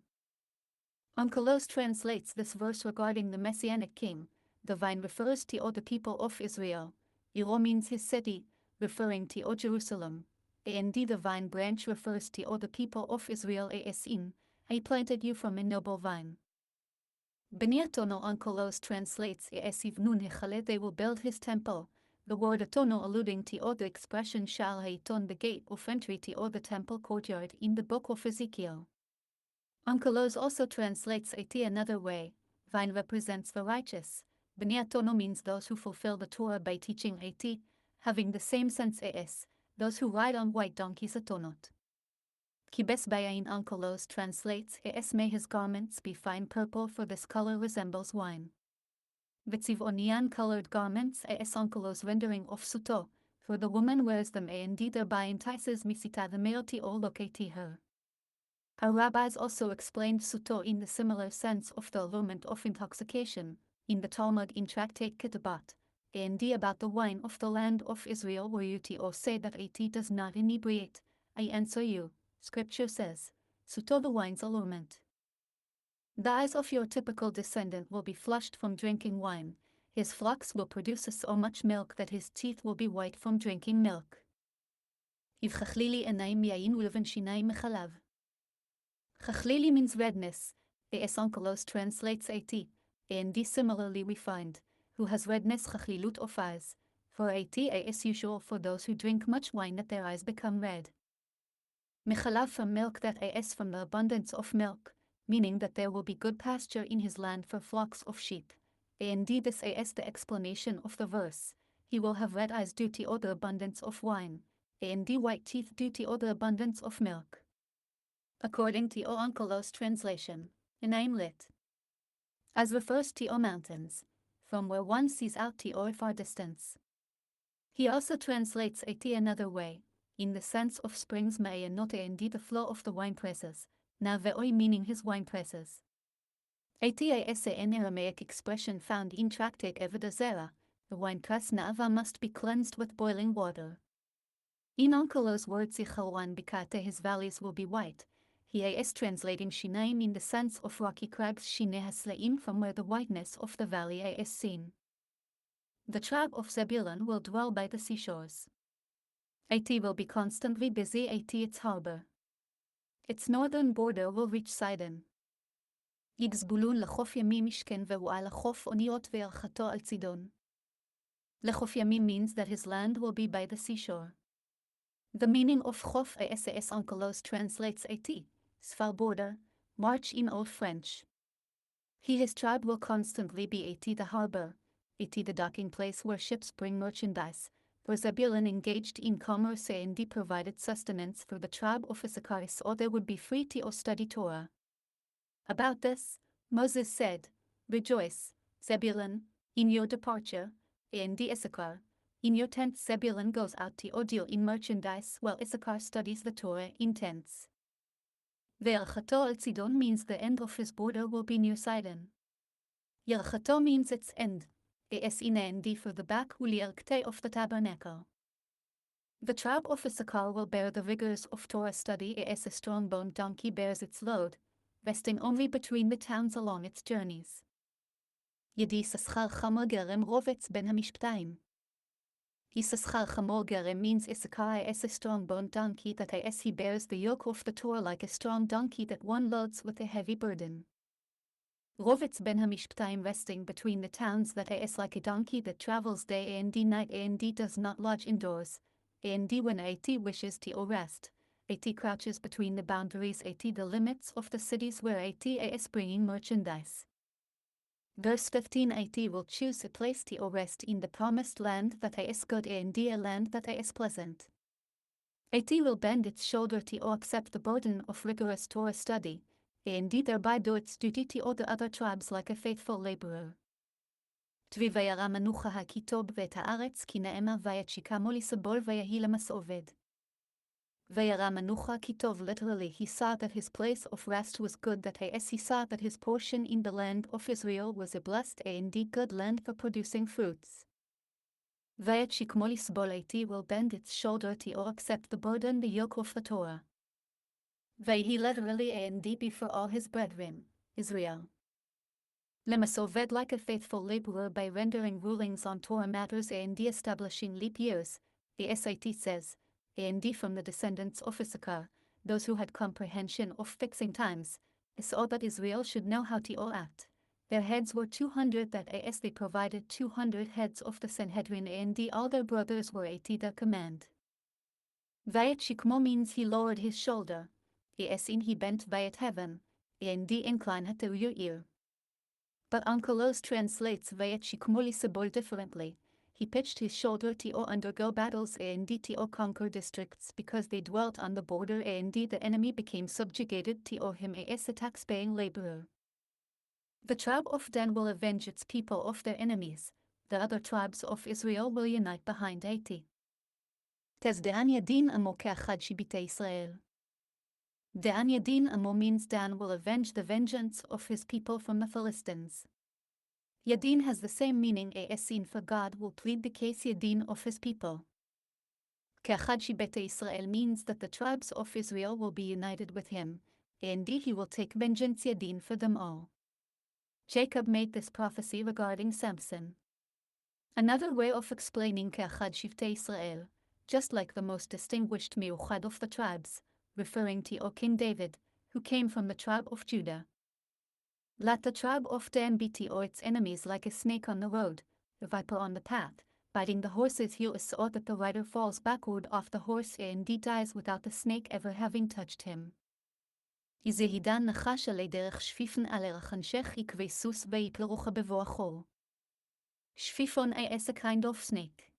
Onkelos translates this verse regarding the Messianic king. The vine refers to all the people of Israel. Iro means his city, referring to all Jerusalem. And the vine branch refers to all the people of Israel as in, I planted you from a noble vine. Beniatono Onkelos translates as Ivnun Hechale, they will build his temple. The word atono alluding to all the expression shal haiton, the gate of entry to all the temple courtyard in the book of Ezekiel. Onkelos also translates it another way. Vine represents the righteous. Beniatono means those who fulfill the Torah by teaching it, having the same sense as those who ride on white donkeys atonot. Kibes bayain Onkelos translates as may his garments be fine purple, for this color resembles wine. Vitziv onian colored garments as Onkelos rendering of suto, for the woman wears them and thereby entices misita the male to locate her. Our rabbis also explained suto in the similar sense of the allurement of intoxication, in the Talmud in Tractate Kitabat, and about the wine of the land of Israel, where you say that it does not inebriate. I answer you, Scripture says, suto the wine's allurement. The eyes of your typical descendant will be flushed from drinking wine. His flocks will produce so much milk that his teeth will be white from drinking milk. Chachlili enaim yain ulven shinaim mechalav. Chachlili means redness. A.S. Onkelos translates at. And similarly we find, who has redness chachlilut of eyes. For at is usual for those who drink much wine that their eyes become red. Mechalav from milk, that is from the abundance of milk, meaning that there will be good pasture in his land for flocks of sheep. And this is the explanation of the verse. He will have red eyes due to the abundance of wine, and white teeth due to the abundance of milk. According to Onkelos translation, Enaim lit, as refers to mountains, from where one sees out to far distance. He also translates at another way, in the sense of springs may and not the flow of the winepresses, now ve'oi meaning his winepresses. At is an Aramaic expression found in tractate Evedazera, the winepress na'ava must be cleansed with boiling water. In Onkelos' words Yichalwan Bikate his valleys will be white. He is translating Shinaim in the sense of rocky crags Shine Haslaim, from where the whiteness of the valley is seen. The tribe of Zebulun will dwell by the seashores. At will be constantly busy at its harbor. Its northern border will reach Sidon. Yigzbulun lechof yamim mishken ve'u'al lechof oniot ve'archato al Tzidon. Lechof yamim means that his land will be by the seashore. The meaning of chof is Onkelos translates at, Sfar border, march in Old French. His tribe will constantly be at the harbor, at the docking place where ships bring merchandise, for Zebulun engaged in commerce and provided sustenance for the tribe of Issachar, so they would be free to study Torah. About this, Moses said, Rejoice, Zebulun, in your departure, and Issachar, in your tents. Zebulun goes out to deal in merchandise, while Issachar studies the Torah in tents. Ve'archato al Tzidon means the end of his border will be near Sidon. Yerchato means its end, and for the back ulielkte of the tabernacle. The tribe of Issachar will bear the rigors of Torah study as a strong-boned donkey bears its load, resting only between the towns along its journeys. Yedi Saschar Chamor Gerem Rovetz ben Hamishptaim. Yisachar Chamor Gerem means Issachar is a strong-boned donkey, that he bears the yoke of the Torah like a strong donkey that one loads with a heavy burden. Rovetz ben Hamishptaim, resting between the towns, that is like a donkey that travels day and night and does not lodge indoors, and when at wishes to rest, at crouches between the boundaries, at the limits of the cities where at is bringing merchandise. Verse 15, at will choose a place to rest in the promised land, that is good and a land that is pleasant. At will bend its shoulder to accept the burden of rigorous Torah study, and thereby do its duty to all the other tribes like a faithful laborer. Tvi vayara manucha ha-kitob ve'et haaretz ki ne'ema Vayechi kamo lisabol vayehi lemasoved. Vayara manucha kitov, literally he saw that his place of rest was good, that he saw that his portion in the land of Israel was a blessed and good land for producing fruits. Vayechi kamo lisabol, at will bend its shoulder to accept the burden, the yoke of the Torah. Vayehi literally and before all his brethren, Israel. Lemasoved, like a faithful laborer, by rendering rulings on Torah matters and establishing leap years, the SIT says, and from the descendants of Issachar, those who had comprehension of fixing times, is all that Israel should know how to act. Their heads were 200, that is they provided 200 heads of the Sanhedrin, and all their brothers were at their command. Vayechi kmo means he lowered his shoulder, as in he bent vayet heaven, and inclined to your ear. But Onkelos translates Vayechi kmo lisabol differently. He pitched his shoulder to undergo battles and to conquer districts, because they dwelt on the border, and the enemy became subjugated to him as a tax-paying laborer. The tribe of Dan will avenge its people of their enemies. The other tribes of Israel will unite behind at. Tez Dan Yadin amo ke'achad shibitei Israel. Dan Yadin amo means Dan will avenge the vengeance of his people from the Philistines. Yadin has the same meaning as in, for God will plead the case Yadin of his people. Ke'achad shibetei Israel means that the tribes of Israel will be united with him, and he will take vengeance yadin for them all. Jacob made this prophecy regarding Samson. Another way of explaining Ke'achad Shivtei Israel, just like the most distinguished Miuchad of the tribes, referring to King David, who came from the tribe of Judah. Let the tribe of Dan be to its enemies like a snake on the road, a viper on the path, biting the horse's heel so that the rider falls backward off the horse and dies without the snake ever having touched him. Izehidan nachash ale derech shfifon ale rachanshech ikve sus veiplerucha bevo achol. Shfifon is a kind of snake.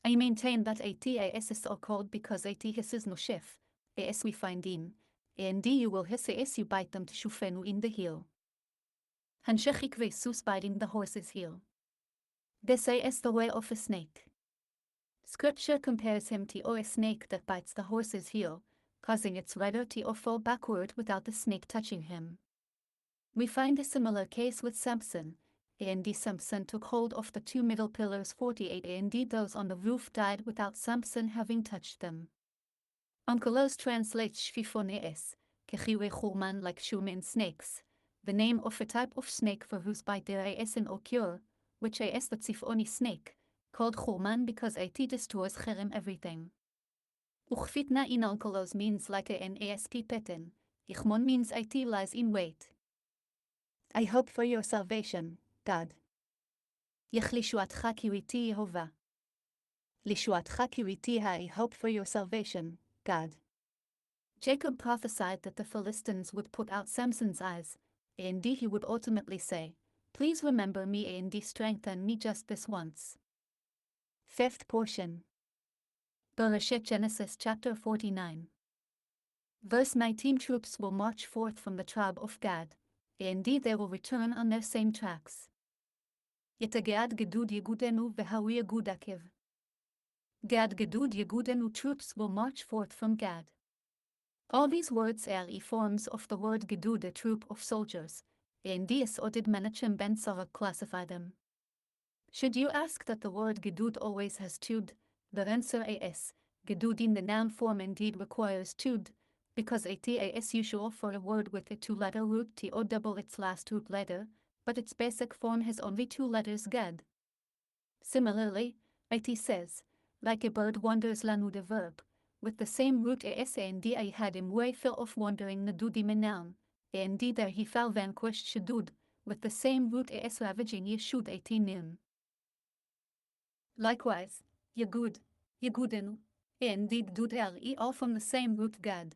I maintain that ATAS is so called because AT hisses no shef, as we find in, and you will hiss as you bite them to shufenu in the heel. Hanshech ikve sus biting the horse's heel. This is the way of a snake. Scripture compares him to a snake that bites the horse's heel, causing its rider to fall backward without the snake touching him. We find a similar case with Samson, and Samson took hold of the two middle pillars 48 and those on the roof died without Samson having touched them. Onkelos translates shfifones, kechiwe churman like shumen snakes, the name of a type of snake for whose bite there is an occur, which is the tzifoni snake, called churman because it destroys cherem everything. Uchfitna in onkelos means like a nasp peten, ichmon means it lies in wait. I hope for your salvation, God. Yech lishuatcha kiriti Yehovah. Lishuatcha kiriti I hope for your salvation, God. Jacob prophesied that the Philistines would put out Samson's eyes, and he would ultimately say, "Please remember me and strengthen me just this once." Fifth portion. Bereshit Genesis chapter 49. Verse 19 Troops will march forth from the tribe of Gad, and they will return on their same tracks. Yetagad gedud yegudenu vehawi yegud akev. Gad gedud yegudenu troops will march forth from Gad. All these words are forms of the word gedud, a troop of soldiers, and or did Menachem ben Sarah classify them? Should you ask that the word gedud always has tud, the answer is, gedud in the noun form indeed requires tud, because it is usual for a word with a two-letter root to or double its last root letter, but its basic form has only two letters gad. Similarly, it says, like a bird wanders lanu the verb, with the same root as and I had him way fill of wandering nadudim a noun, and there he fell vanquished shadud, with the same root as ravaging yeshud 18 Likewise, yagud, yagudenu, and dud all from the same root gad.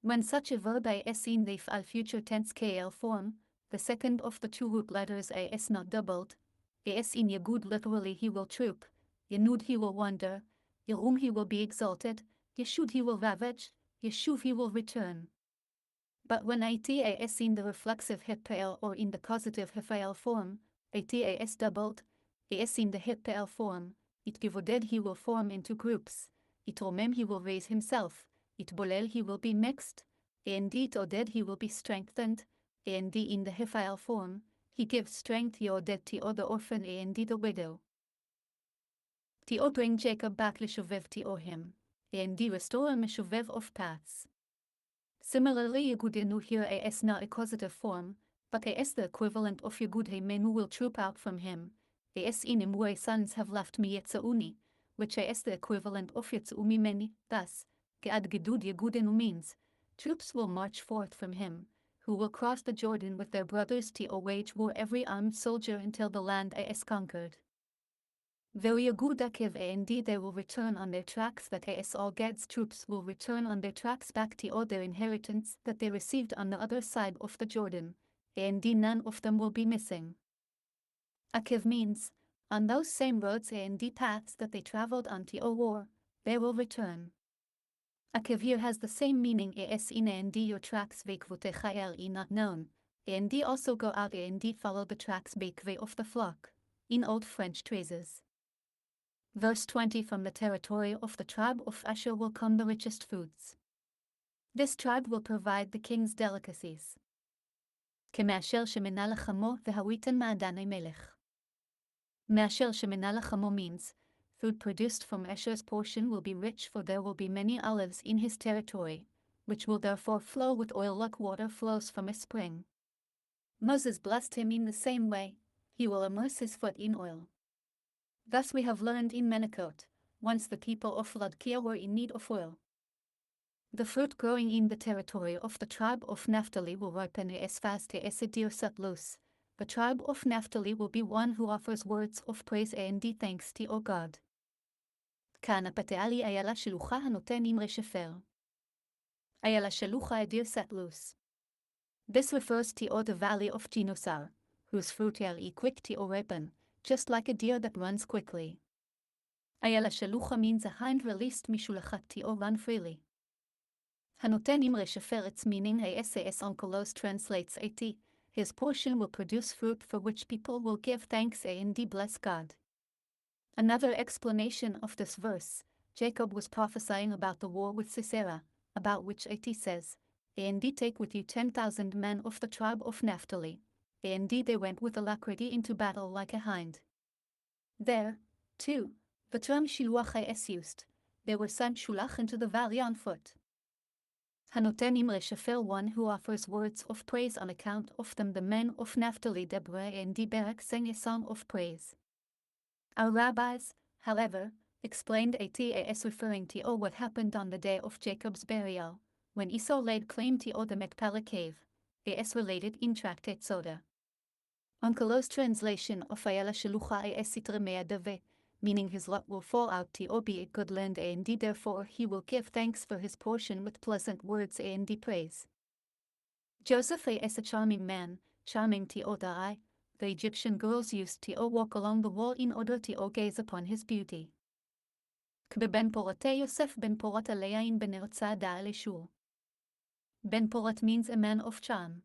When such a verb is in the future tense KL form, the second of the two root letters is not doubled. As in yagud literally he will troop, yanud he will wander, yarum he will be exalted, yeshud he will ravage, yeshuv he will return. But when it is in the reflexive hipel or in the causative hifael form, it is doubled, as in the hipel form, it givoded he will form into groups, it omem he will raise himself, it bolel he will be mixed, and it oded he will be strengthened, and in the hifael form, he gives strength yoded to the orphan and the widow. To bring Jacob back lishuvev to him, and restore a mishuvev of paths. Similarly, yagudenu here is not a causative form, but is the equivalent of yagud menu will troop out from him. As in imwe sons have left me yetzauni, which is the equivalent of yetzaumi many. Thus, Gad gedud yagudenu means, troops will march forth from him, who will cross the Jordan with their brothers to wage war every armed soldier until the land is conquered. Though Yagud Akiv and they will return on their tracks, that as all Gad's troops will return on their tracks back to all their inheritance that they received on the other side of the Jordan, and none of them will be missing. Akiv means, on those same roads and paths that they traveled on to war, they will return. Akiv here has the same meaning as in and your tracks vekvutechael not known, and also go out and follow the tracks bekve of the flock, in Old French phrases. Verse 20 From the territory of the tribe of Asher will come the richest foods. This tribe will provide the king's delicacies. Kemasher shemina lechamo vehawitan ma'adanei melech. Masher shemina lechamo means, food produced from Asher's portion will be rich, for there will be many olives in his territory, which will therefore flow with oil like water flows from a spring. Moses blessed him in the same way. He will immerse his foot in oil. Thus we have learned in Menachot, once the people of Laodicea were in need of oil. The fruit growing in the territory of the tribe of Naphtali will ripen as fast as a deer set loose. The tribe of Naphtali will be one who offers words of praise and thanks to God. כאן הפתעה איילה שלוחה הנותן אמרי שפר. איילה שלוחה a deer set loose. This refers to the valley of Genosar, whose fruit are quick to ripen, just like a deer that runs quickly. Ayala Shalucha means a hind released mishulachat to run freely. Hanoten imre shefer, its meaning as Onkelos translates at, his portion will produce fruit for which people will give thanks and bless God. Another explanation of this verse, Jacob was prophesying about the war with Sisera, about which at says, and take with you 10,000 men of the tribe of Naphtali, and they went with alacrity into battle like a hind. There, too, the term shiluach is used. They were sent shulach into the valley on foot. Hanoten imre shefer, one who offers words of praise on account of them. The men of Naphtali, Deborah and Barak, sang a song of praise. Our rabbis, however, explained at as referring to what happened on the day of Jacob's burial, when Esau laid claim to the Machpelah cave, as related in Tractate Soda. Onkelos translation of Ayala Shalucha as Sitremea Dave, meaning his lot will fall out to be a good land, and therefore he will give thanks for his portion with pleasant words and praise. Joseph as a charming man, charming to the eye, the Egyptian girls used to walk along the wall in order to gaze upon his beauty. Kbe Porate Yosef ben Porat Alein ben Ertzada Aleshur. Ben Porat means a man of charm.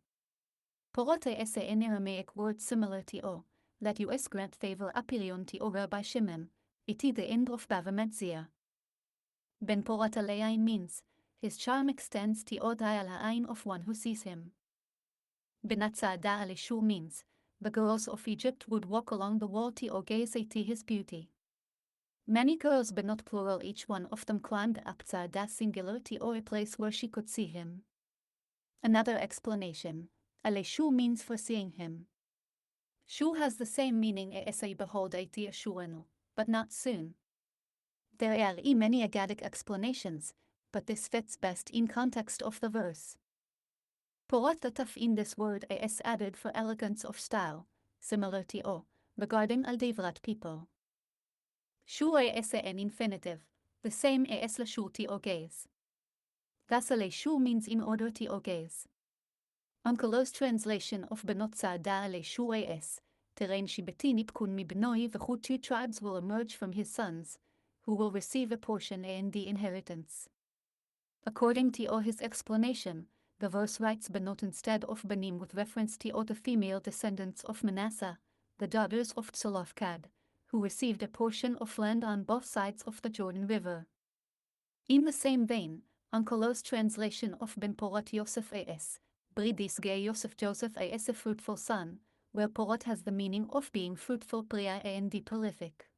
Porate is an Aramaic word similar to let us grant favor apilion to Rabbi Shimon, iti the end of Bavametzia. Ben Porat Alein means, his charm extends to Odai al of one who sees him. Ben Atzada Aleshur means, the girls of Egypt would walk along the wall to gaze at his beauty. Many girls, but not plural, each one of them climbed up Tzada singular to a place where she could see him. Another explanation, Aleshur means for seeing him. Shur has the same meaning as I behold at Yeshuanu, but not soon. There are many Agadic explanations, but this fits best in context of the verse. Porat taf in this word is added for elegance of style, similar to regarding al-Devrat people. Shur is an infinitive, the same as lashur to gaze. Thus aleshur means in order to gaze. Onkelos translation of Benot Tzada aleshur es, Terain shibeti nipkun mibnoi v'chu, 2 tribes will emerge from his sons, who will receive a portion and the inheritance. According to his explanation, the verse writes Benot instead of Benim with reference to the female descendants of Manasseh, the daughters of Tzolofkad, who received a portion of land on both sides of the Jordan River. In the same vein, Onkelos translation of Ben Porat Yosef as, Bridis Ge Yosef Joseph as a fruitful son, where Porat has the meaning of being fruitful, priya and prolific.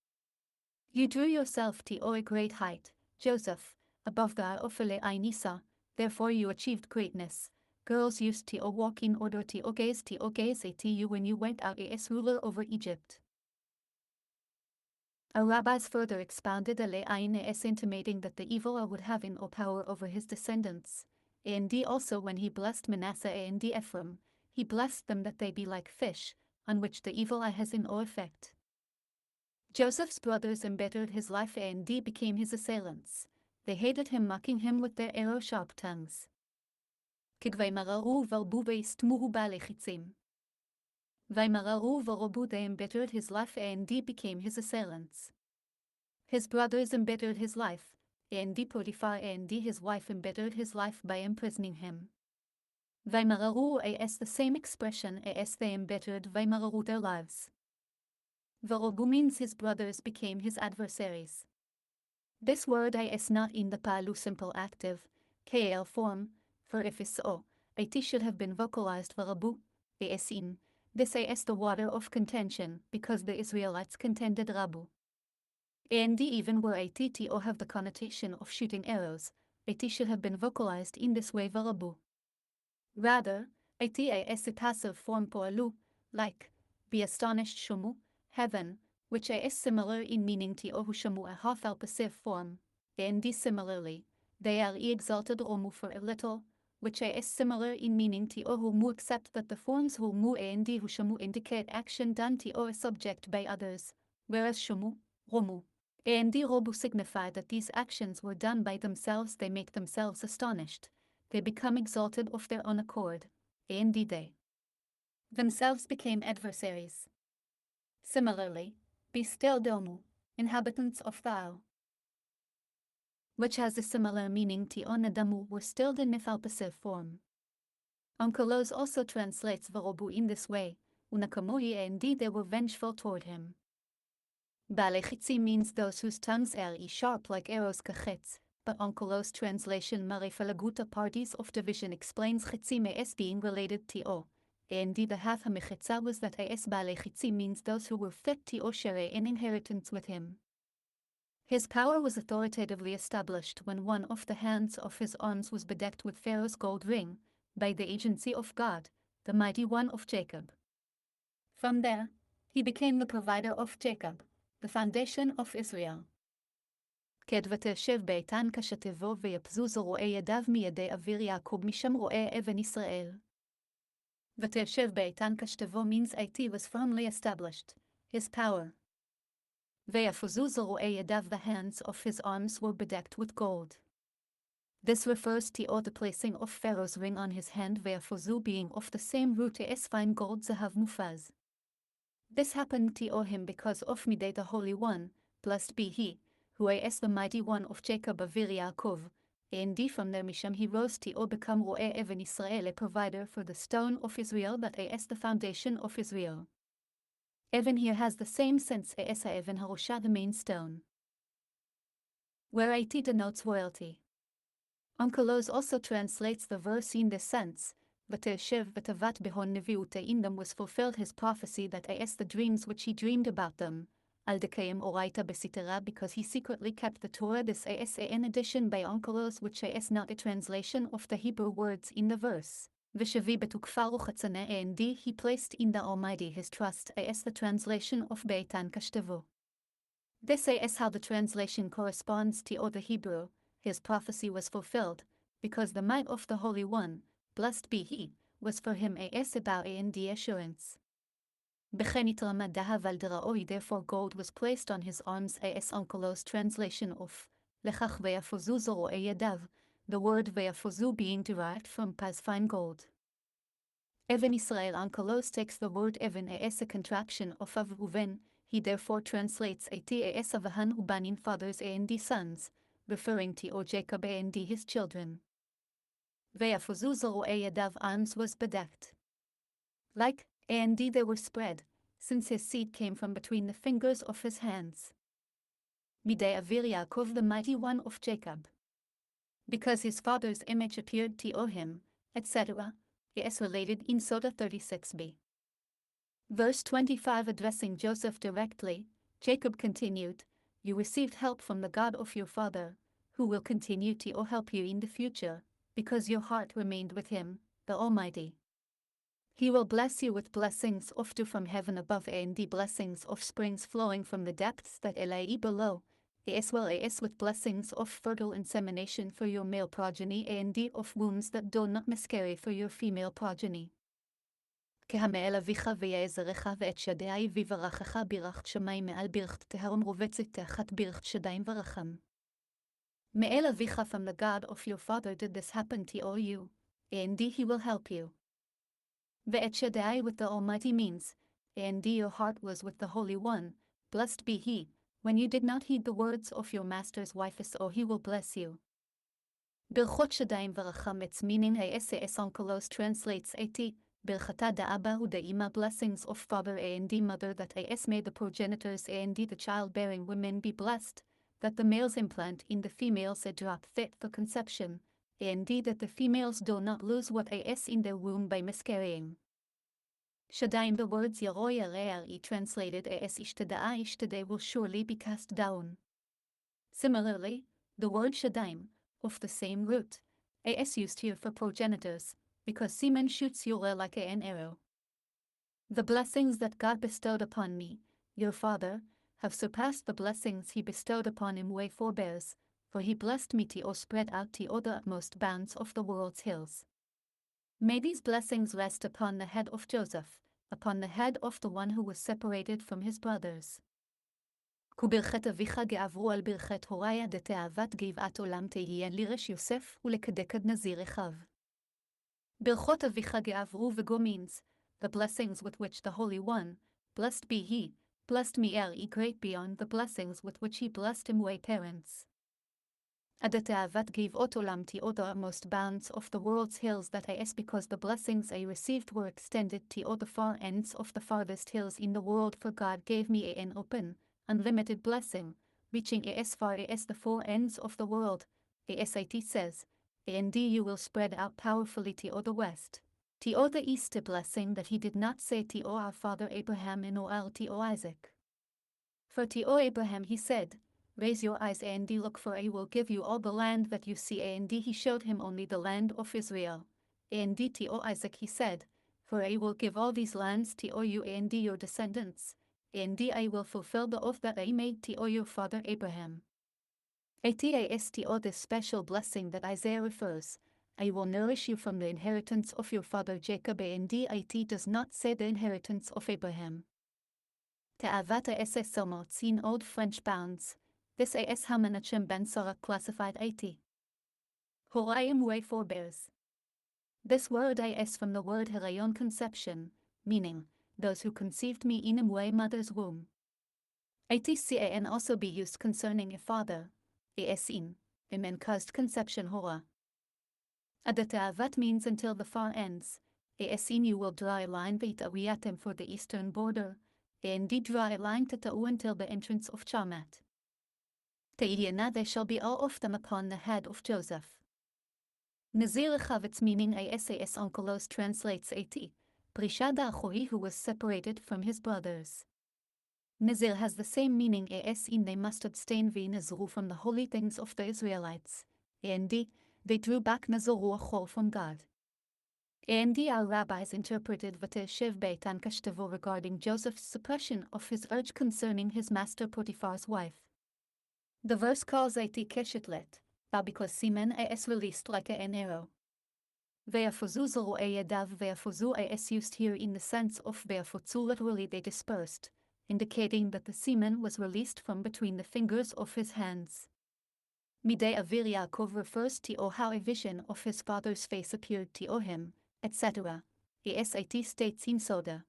You drew yourself to a great height, Joseph, above the Ophele Ainisa, therefore you achieved greatness. Girls used to walk in order to gaze at you when you went out as ruler over Egypt. Our rabbis further expounded Ain as intimating that the evil would have no power over his descendants, and also when he blessed Manasseh and Ephraim, he blessed them that they be like fish, on which the evil has no effect. Joseph's brothers embittered his life and became his assailants. They hated him, mocking him with their arrow-sharp tongues. Kigvaimararu varbu veistmuhu balechitzim. Vaimararu varobu, they embittered his life and became his assailants. His brothers embittered his life, and Potiphar and his wife embittered his life by imprisoning him. Vaimararu as the same expression as they embittered Vaimararu their lives. Varobu means his brothers became his adversaries. This word is not in the Palu simple active, KL form, for if so, it should have been vocalized Varabu, in. This is the water of contention, because the Israelites contended Rabu. And even were ATTO have the connotation of shooting arrows, it should have been vocalized in this way varabu. Rather, it is a passive form poalu, like, be astonished shumu, heaven, which is similar in meaning to ohushamu a half passive form, and similarly, they are exalted romu for a little, which is similar in meaning to ohumu except that the forms humu and hushamu indicate action done to or a subject by others, whereas shumu, romu, and robu signify that these actions were done by themselves. They make themselves astonished, they become exalted of their own accord, and they themselves became adversaries. Similarly, be still domu, inhabitants of thou, which has a similar meaning to onadamu were stilled in passive form. Onkelos also translates varobu in this way, unakamohi and they were vengeful toward him. Balechitzi means those whose tongues are sharp like arrows kachetz, but Onkelos' translation marefalaguta parties of division explains chitzi as being related to o. And the half hamichetza was that as balechitzi means those who were fit to o share in inheritance with him. His power was authoritatively established when one of the hands of his arms was bedecked with Pharaoh's gold ring, by the agency of God, the mighty one of Jacob. From there, he became the provider of Jacob, the foundation of Israel. כדבתשב באיתן כשתבוא ויפזוז רואה ידיו מידי אוויר יעקב משם רואה אבן ישראל. ותשב באיתן כשתבוא means it was firmly established, his power. ויפזוז רואה ידיו, the hands of his arms were bedecked with gold. This refers to the placing of Pharaoh's ring on his hand, ve'afozu being of the same root as fine gold zahav mufaz. This happened to him because of Midei the Holy One, blessed be he, who is the mighty one of Jacob Avir Yaakov, and from there Misham he rose to become Ro'eh Even Israel, a provider for the stone of Israel that is the foundation of Israel. Even here has the same sense as Even Harosha, the main stone, where it denotes royalty. Onkelos also translates the verse in this sense, V'teshev v'tavat behon neviute in them was fulfilled his prophecy that as the dreams which he dreamed about them, al dekayim oraita besitera, because he secretly kept the Torah. This is an addition by Onkelos which is not a translation of the Hebrew words in the verse. V'shavi betukfaru chatzane, and he placed in the Almighty his trust as the translation of Beitan kashtevu. This is how the translation corresponds to the Hebrew. His prophecy was fulfilled, because the might of the Holy One, blessed be he, was for him as about and the assurance. Therefore gold was placed on his arms as Onkelos' translation of Lechach ve'afozu zoro yadav, the word ve'afozu being derived from pas fine gold. Even Israel. Onkelos takes the word even as a contraction of Avuven. He therefore translates it as Avahan Ubanin, fathers and sons, referring to Jacob and his children. Ve'afozu zoro yadav, arms was bedecked. Like, and they were spread, since his seed came from between the fingers of his hands. Midei Avir Yaakov, the mighty one of Jacob. Because his father's image appeared to him, etc., is related in Sota 36b. Verse 25, addressing Joseph directly, Jacob continued, "You received help from the God of your father, who will continue to help you in the future, because your heart remained with him, the Almighty. He will bless you with blessings often from heaven above and the blessings of springs flowing from the depths that lie below, as well as with blessings of fertile insemination for your male progeny and the of wombs that do not miscarry for your female progeny. כהמאל אביך ויעזרך ואת שדי ויברכך ברכת שמיים מעל ברכת תהום רובצת תחת ברכת שדיים ורחם. Me'el avicha, from the God of your father did this happen to you, and he will help you. Ve'et Shaddai, with the Almighty means, and your heart was with the Holy One, blessed be he, when you did not heed the words of your master's wife, so he will bless you. Birchot Shadaim Varacham, its meaning as Onkelos translates it, Birchata da'aba u'da'ima, blessings of father and mother, that may the progenitors and the childbearing women be blessed, that the males implant in the females a drop fit for conception, and that the females do not lose what is in their womb by miscarrying. Shadaim, the words Yaroi Yare'ari translated as Ishtada'a, Ishtadeh will surely be cast down. Similarly, the word Shadaim, of the same root, as used here for progenitors, because semen shoots Yura like an arrow. The blessings that God bestowed upon me, your father, have surpassed the blessings he bestowed upon him way forebears, for he blessed me to spread out to the utmost bounds of the world's hills. May these blessings rest upon the head of Joseph, upon the head of the one who was separated from his brothers. וברכת אביך געברו על ברכת הוריה דתאוות גבעת עולם תהיין לירש יוסף ולקדקד נזיר אחיו. ברכות אביך געברו וגו means, the blessings with which the Holy One, blessed be he, blessed me great beyond the blessings with which he blessed him way parents. Adataavat givot olam to the utmost bounds of the world's hills that is because the blessings I received were extended to all the far ends of the farthest hills in the world, for God gave me an open, unlimited blessing, reaching as far as the four ends of the world. It says, and you will spread out powerfully to all the west, to all the east, a blessing that he did not say to our father Abraham and to Isaac. For to Abraham he said, raise your eyes and look, for I will give you all the land that you see, and he showed him only the land of Israel. And to Isaac he said, for I will give all these lands to you and your descendants, and I will fulfill the oath that I made to your father Abraham. As to this special blessing that Isaiah refers, I will nourish you from the inheritance of your father Jacob, and it does not say the inheritance of Abraham. Ta'avata SS somewhat in old French bounds, this as Hamanachem ben Sarah classified it. Horayim way forebears. This word is from the word herayon, conception, meaning, those who conceived me in way mother's womb. It can also be used concerning a father, in, men caused conception hora. Adataavat means until the far ends, in you will draw a line vitawiatem for the eastern border, and draw a line tatau until the entrance of Chamat. Te'iyana they shall be all of them upon the head of Joseph. Nazir Chavitz meaning as Onkelos translates at, Brishada Achoi who was separated from his brothers. Nazir has the same meaning as in they must abstain v'nazru from the holy things of the Israelites, and they drew back Nazaru Achor from God. And our rabbis interpreted Vateshev Beitan Kashtevo regarding Joseph's suppression of his urge concerning his master Potiphar's wife. The verse calls it keshetlet, because semen is released like an arrow. Ve'afozu zoro yadav ve'afozu is used here in the sense of ve'afozu, literally they dispersed, indicating that the semen was released from between the fingers of his hands. Midei Avir Yaakov refers to how a vision of his father's face appeared to him, etc. It states in Soda.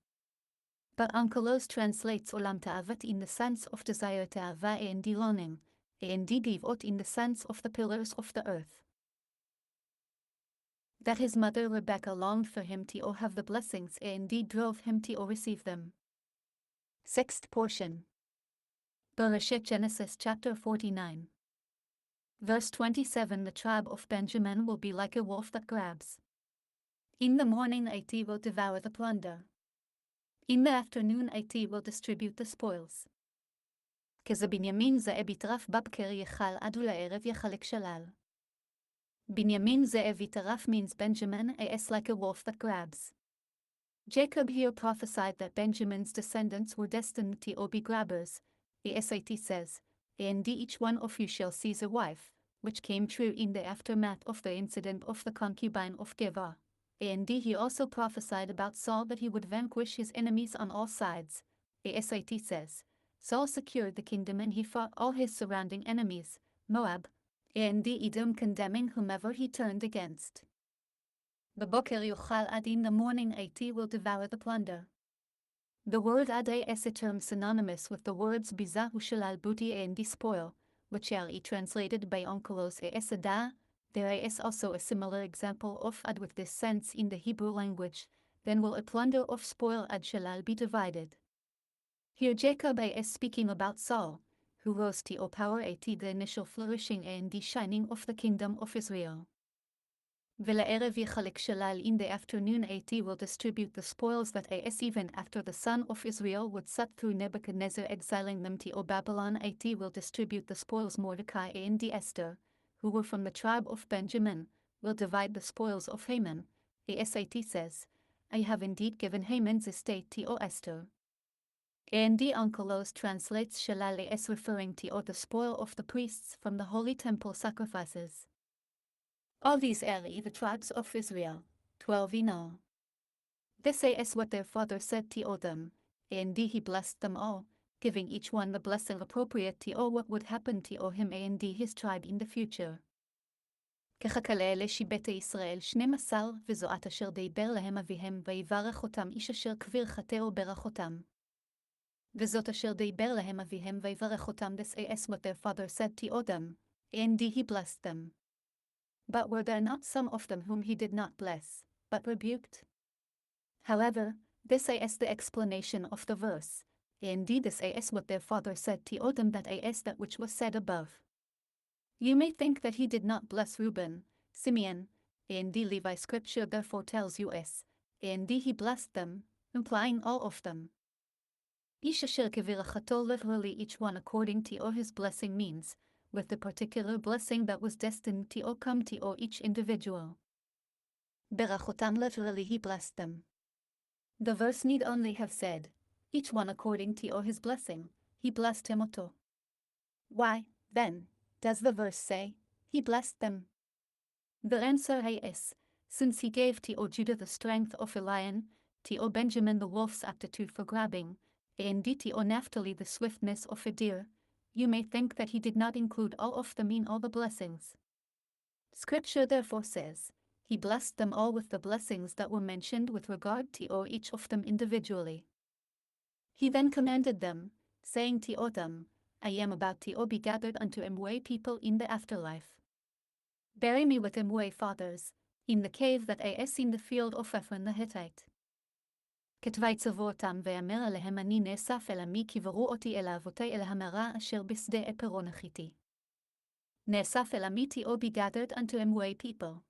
But Onkelos translates Olam Ta'avat in the sense of desire Ta'ava and Dilonim, and Divot in the sense of the pillars of the earth. That his mother Rebekah longed for him to have the blessings, and drove him to receive them. Sixth portion. Bereshit, Genesis chapter 49. Verse 27. The tribe of Benjamin will be like a wolf that grabs. In the morning it will devour the plunder. In the afternoon it will distribute the spoils. כזבנימין זאב יטרף בבקר יחל עד ולערב יחלק שלל. Binyamin Ze'ev Yitaraf means Benjamin is like a wolf that grabs. Jacob here prophesied that Benjamin's descendants were destined to be grabbers. The SAT says, and each one of you shall seize a wife, which came true in the aftermath of the incident of the concubine of Geva. And he also prophesied about Saul that he would vanquish his enemies on all sides. The SAT says, Saul secured the kingdom and he fought all his surrounding enemies, Moab, and Edom, condemning whomever he turned against. Beboker yochal ad, in the morning it will devour the plunder. The word ad is a term synonymous with the words biza ushalal, booty, and spoil, which are translated by Onkelos as ada. There is also a similar example of ad with this sense in the Hebrew language. Then will a plunder of spoil ad shalal be divided. Here Jacob is speaking about Saul, who rose to power at the initial flourishing and the shining of the kingdom of Israel. Vela'erev yichalek shalal, in the afternoon it will distribute the spoils that is even after the son of Israel would set through Nebuchadnezzar exiling them to Babylon, it will distribute the spoils. Mordecai and Esther, who were from the tribe of Benjamin, will divide the spoils of Haman. ASAT says, I have indeed given Haman's estate to Esther. And Onkelos translates Shalal as referring to the spoil of the priests from the holy temple sacrifices. All these are the tribes of Israel, 12 in all. This is what their father said to them, and he blessed them all, giving each one the blessing appropriate to what would happen to him and his tribe in the future. ככלה לשבטי ישראל 12 וזאת אשר דיבר להם אביהם ויברך אותם איש אשר כביר חטאו ברך אותם. וזאת אשר דיבר להם אביהם ויברך אותם. This is what their father said to them, and he blessed them. But were there not some of them whom he did not bless, but rebuked? However, this is the explanation of the verse. Indeed, this is what their father said to them, that is that which was said above. You may think that he did not bless Reuben, Simeon, and Levi. Scripture therefore tells you and he blessed them, implying all of them. Ish asher kevirachato, literally each one according to his blessing means, with the particular blessing that was destined to come to each individual. Berachotam, literally he blessed them. The verse need only have said, each one according to his blessing, he blessed him oto. Why, then, does the verse say, he blessed them? The answer is, since he gave to Judah the strength of a lion, to Benjamin the wolf's aptitude for grabbing, and to Naphtali the swiftness of a deer, you may think that he did not include all of them in all the blessings. Scripture therefore says, he blessed them all with the blessings that were mentioned with regard to each of them individually. He then commanded them, saying to them, I am about to be gathered unto Emway people in the afterlife. Bury me with Emway fathers, in the cave that is in the field of Ephron the Hittite. כתבי צבאותם ואמר עליהם אני נאסף אל עמי קברו אותי אל אבותי אל המרה אשר בשדה עפרון החיתי. נאסף אל עמי to be gathered unto Emway people.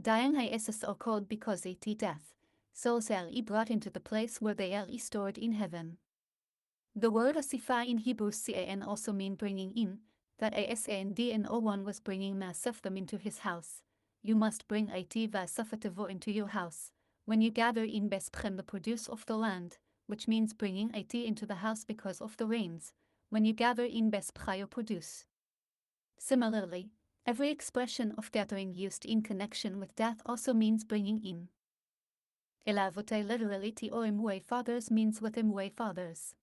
Dying is are called because they death, souls are brought into the place where they are stored in heaven. The word asifa in Hebrew can also mean bringing in, that and one was bringing Masaf them into his house. You must bring it vasafativo into your house, when you gather in Bespchem the produce of the land, which means bringing it into the house because of the rains, when you gather in Bespcha your produce. Similarly, every expression of gathering used in connection with death also means bringing in. Elavote literally to Emway fathers means with Emway fathers.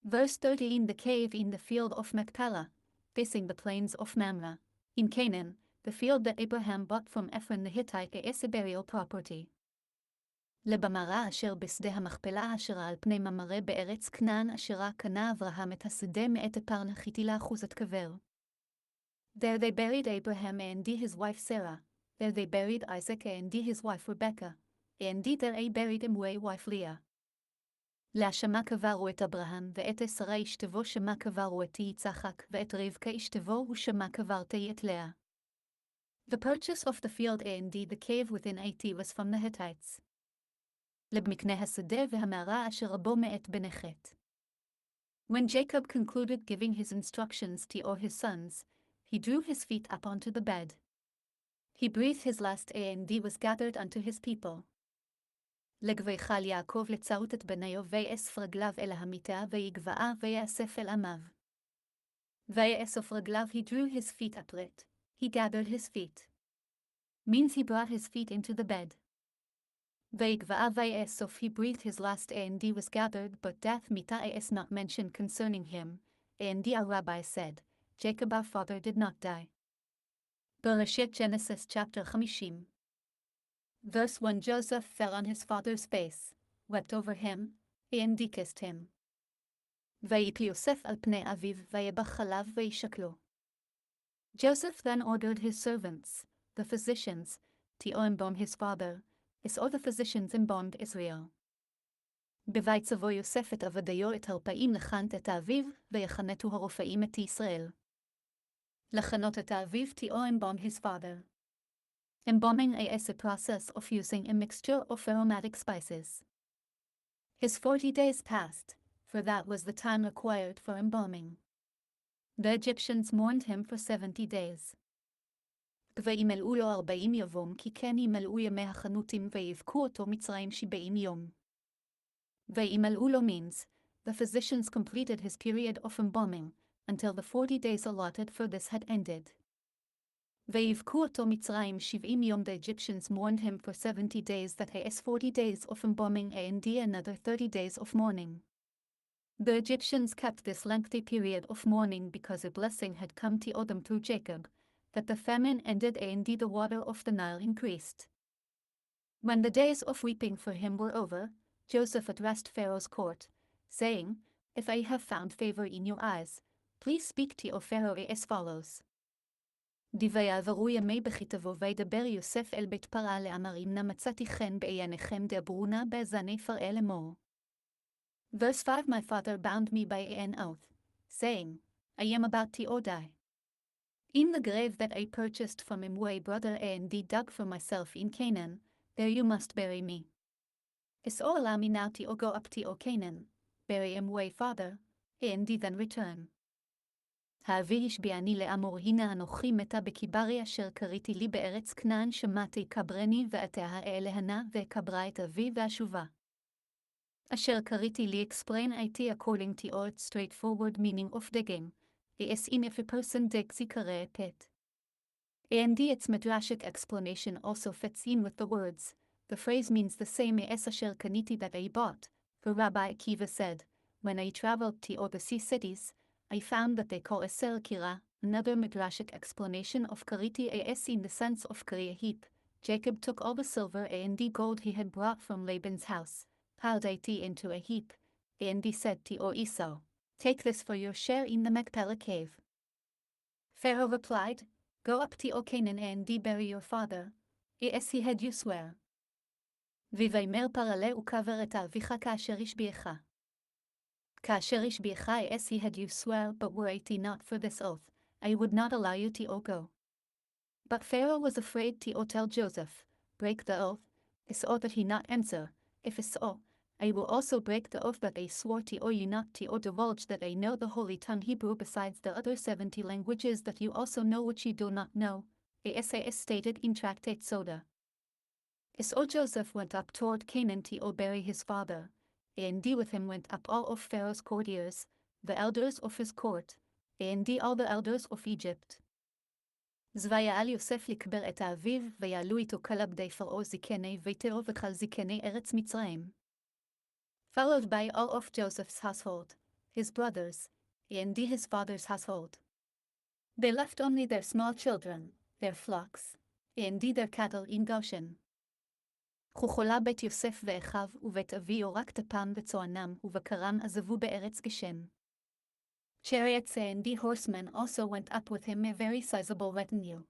Verse 30 in the cave in the field of Machpelah, facing the plains of Mamre, in Canaan, the field that Abraham bought from Ephron the Hittite is a burial property. לבמרה אשר בשדה המכפלה אשר על פני ממרא בארץ כנען אשרה קנה אברהם את השדה מאת הפר נחיתי לאחוזת קבר. There they buried Abraham and his wife Sarah, there they buried Isaac and his wife Rebekah, and there they buried Emway wife Leah. להשמה קברו את אברהם ואת שרה אשתו שמה קברו את יצחק ואת רבקה אשתו ושמה קברתי את לאה. The purchase of the field and the cave within it was from the Hittites. לבמקנה השדה והמערה אשר רבו מאת בני חת. When Jacob concluded giving his instructions to all his sons, he drew his feet up onto the bed. He breathed his last and was gathered unto his people. לגביכל יעקב לצרות את בניו ויאסף רגליו אל המיטה ויגבעה ויאסף אל עמיו. ויאסף רגליו, he drew his feet upright, he gathered his feet. Means he brought his feet into the bed. ויגבעה ויאסף, he breathed his last and he was gathered, but death mita is not mentioned concerning him, and our rabbi said, Jacob our father did not die. Bereshit Genesis chapter 50. Verse 1 Joseph fell on his father's face, wept over him, and kissed him. ויפי יוסף על פני אביו ויבך עליו וישקלו. Joseph then ordered his servants, the physicians, to embalm his father, as all the physicians embalmed Israel. בבית צבו יוסף את עבדיו את הרפאים לחנת את האביו, ויחנתו הרופאים את ישראל. לחנות את האביו to embalm his father. Embalming is a process of using a mixture of aromatic spices. His 40 days passed, for that was the time required for embalming. The Egyptians mourned him for 70 days. וימלאו לו 40 יום, כי כן ימלאו ימי החנותים ויבכו אותו מצרים 70 יום. וימלאו לו means, the physicians completed his period of embalming, until the 40 days allotted for this had ended. ויבכו אותו מצרים 70 yom. The Egyptians mourned him for 70 days, that is 40 days of embalming and another 30 days of mourning. The Egyptians kept this lengthy period of mourning because a blessing had come to them through Jacob, that the famine ended and the water of the Nile increased. When the days of weeping for him were over, Joseph addressed Pharaoh's court, saying, "If I have found favor in your eyes, please speak to Pharaoh as follows." ויעברו ימי בכתבו וידבר יוסף אל בית פרעה לאמר אם נא מצאתי חן בעיניכם דברו נא באזני פרעה לאמור. Verse 5 My father bound me by an oath, saying, I am about to die. In the grave that I purchased from him my brother and dug for myself in Canaan, there you must bury me. So allow me now to go up to Canaan, bury him my father, and then return. האבי השביעני לאמור הנה אנוכי מתה בקיברי אשר קריתי לי בארץ כנען שמעתי קברני ואתיה אלהנה וקברה את אבי ואשובה. אשר קריתי לי explain it according to its straightforward meaning of digging, as in if a person digs he kare a pit. And its midrashic explanation also fits in with the words, the phrase means the same as asher kaniti that I bought, for Rabbi Akiva said, when I traveled to overseas cities, I found that they call a sel kira, another midrashic explanation of kariti as in the sense of kari a heap. Jacob took all the silver and the gold he had brought from Laban's house, piled it into a heap, and he said to Esau, take this for your share in the Machpelah cave. Pharaoh replied, go up to Canaan and bury your father, as he had you swear. ויאמר פרעה וקבר את אביך כאשר השביעך. כאשר השביעך as he had you swear, but were it not for this oath, I would not allow you to go. But Pharaoh was afraid to tell Joseph, break the oath, so that he not answer, if so, I will also break the oath that I swore to you not to divulge that I know the holy tongue Hebrew besides the other 70 languages that you also know which you do not know, as stated in Tractate Soda. So Joseph went up toward Canaan to bury his father, and with him went up all of Pharaoh's courtiers, the elders of his court, and all the elders of Egypt. ויעל יוסף לקבר את אביו, ויעלו איתו כל בני פרעה זקני ביתו וכל זקני ארץ מצרים. Followed by all of Joseph's household, his brothers, and his father's household. They left only their small children, their flocks, and their cattle in Goshen. וכלה בית יוסף ואחיו ובית אביו רק טפם וצוענם ובקרם עזבו בארץ גשם. Chariots and the horsemen also went up with him, a very sizable retinue.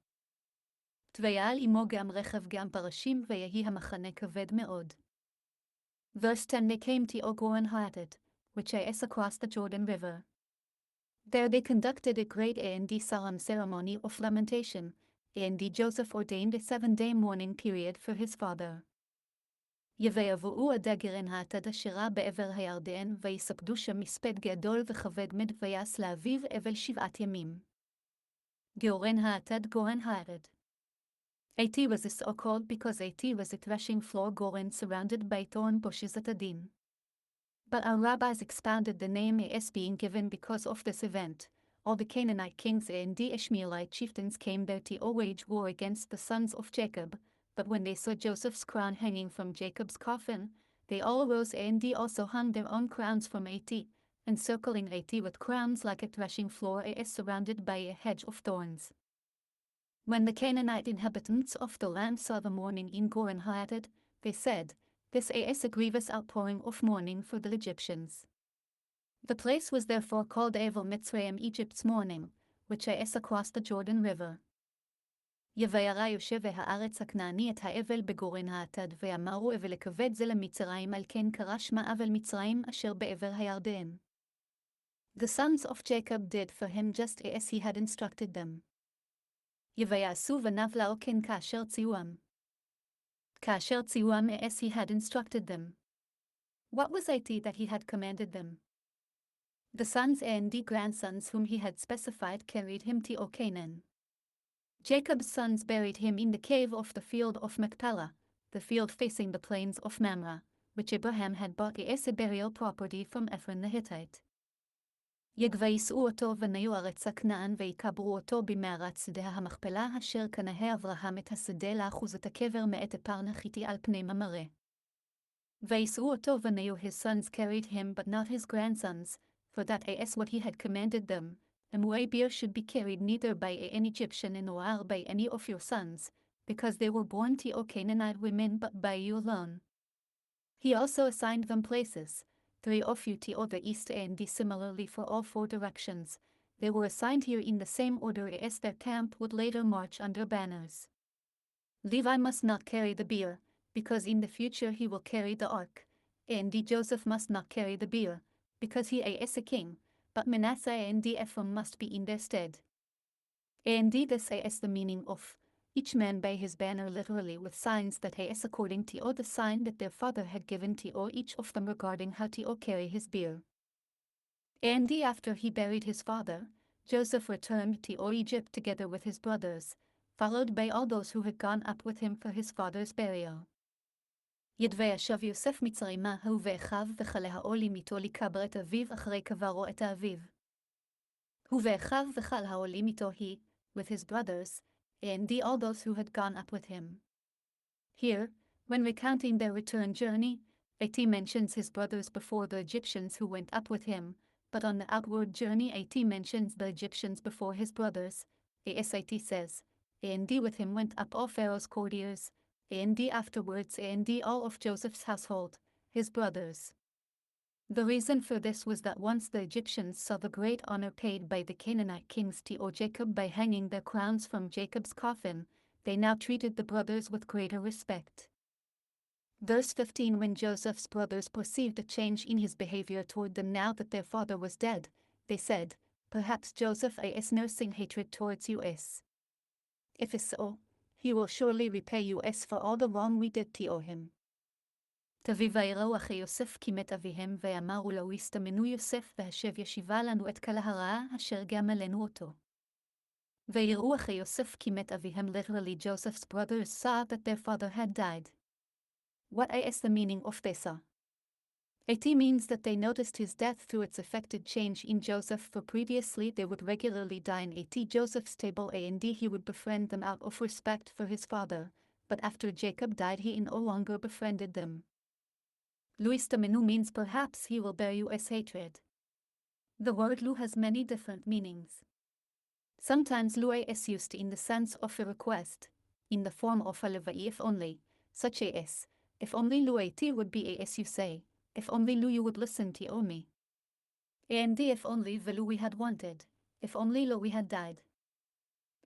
ויעל עמו גם רכב גם פרשים ויהי המחנה כבד מאוד. Verse 10 They came to Goren Haated, which is across the Jordan River. There they conducted a great and solemn ceremony of lamentation, and Joseph ordained a 7-day mourning period for his father. ויבואו עד גרן האטד אשרה בעבר הירדן, ויספדו שם מספד גדול וכבד מד ויעש לאביו אבל 7 ימים. גורן האטד גורן האטד. It was so called because it was a threshing floor Goren surrounded by thorn bushes at Adin. But our rabbis expounded the name as being given because of this event. All the Canaanite kings and the Ishmaelite chieftains came there to wage war against the sons of Jacob, but when they saw Joseph's crown hanging from Jacob's coffin, they all arose and also hung their own crowns from it, encircling it with crowns like a threshing floor is surrounded by a hedge of thorns. When the Canaanite inhabitants of the land saw the mourning in Goren Haated, they said, this is a grievous outpouring of mourning for the Egyptians. The place was therefore called Avel Mitzrayim, Egypt's mourning, which is across the Jordan River. יביירה יושב הארץ הכנעני את האבל בגורן האטד, ואמרו אבל כבד זה למצרים, על כן קרא שמה אבל מצרים אשר בעבר הירדן. The sons of Jacob did for him just as he had instructed them. ויעשו בניו לאו כן כאשר ציוהם. כאשר ציוהם as he had instructed them. What was it that he had commanded them? The sons and the grandsons whom he had specified carried him to Canaan. Jacob's sons buried him in the cave of the field of Machpelah, the field facing the plains of Mamre, which Abraham had bought as a burial property from Ephron the Hittite. יגבייסו אותו וניו ארץ הכנען ויקברו אותו במערת שדה המכפלה אשר קנה אברהם את השדה לאחוז את הקבר מאת הפרנה חיתי על פני ממרא. וייסעו אותו וניו his sons carried him but not his grandsons, for that as what he had commanded them, a bier should be carried neither by an Egyptian nor by any of your sons, because they were born to Canaanite women but by you alone. He also assigned them places, 3 of you to the east and similarly for all 4 directions. They were assigned here in the same order as their camp would later march under banners. Levi must not carry the bier, because in the future he will carry the ark, and Joseph must not carry the bier, because he is a king, but Manasseh and Ephraim must be in their stead. And this is the meaning of each man by his banner, literally with signs that is according to the sign that their father had given to each of them regarding how to carry his bier. And after he buried his father, Joseph returned to Egypt together with his brothers, followed by all those who had gone up with him for his father's burial. ידביישב יוסף מצרימה הוא ואחיו וכלה העולים איתו לקבר את אביו אחרי קברו את האביו. הוא ואחיו וכל העולים איתו he, with his brothers, and all those who had gone up with him. Here, when recounting their return journey, At mentions his brothers before the Egyptians who went up with him, but on the outward journey At mentions the Egyptians before his brothers. At says, And with him went up all Pharaoh's courtiers, and afterwards and all of Joseph's household, his brothers. The reason for this was that once the Egyptians saw the great honor paid by the Canaanite kings to Jacob by hanging their crowns from Jacob's coffin, they now treated the brothers with greater respect. Verse 15 When Joseph's brothers perceived a change in his behavior toward them now that their father was dead, they said, Perhaps Joseph is nursing hatred towards us. If so, he will surely repay us for all the wrong we did to him. תביא ויראו אחי יוסף כי מת אביהם ואמרו לו הסתמנו יוסף והשב ישיבה לנו את כל הרעה אשר גם עלינו אותו. ויראו אחי יוסף כי מת אביהם literally Joseph's brothers saw that their father had died. What is the meaning of this? It means that they noticed his death through its affected change in Joseph, for previously they would regularly dine at Joseph's table and he would befriend them out of respect for his father, but after Jacob died he no longer befriended them. Luistamenu means perhaps he will bear you as hatred. The word lu has many different meanings. Sometimes lu is used in the sense of a request, in the form of a levai if only, such as, if only lu at would be as you say, if only lu you would listen to me. And if only velu we had wanted, if only lo we had died.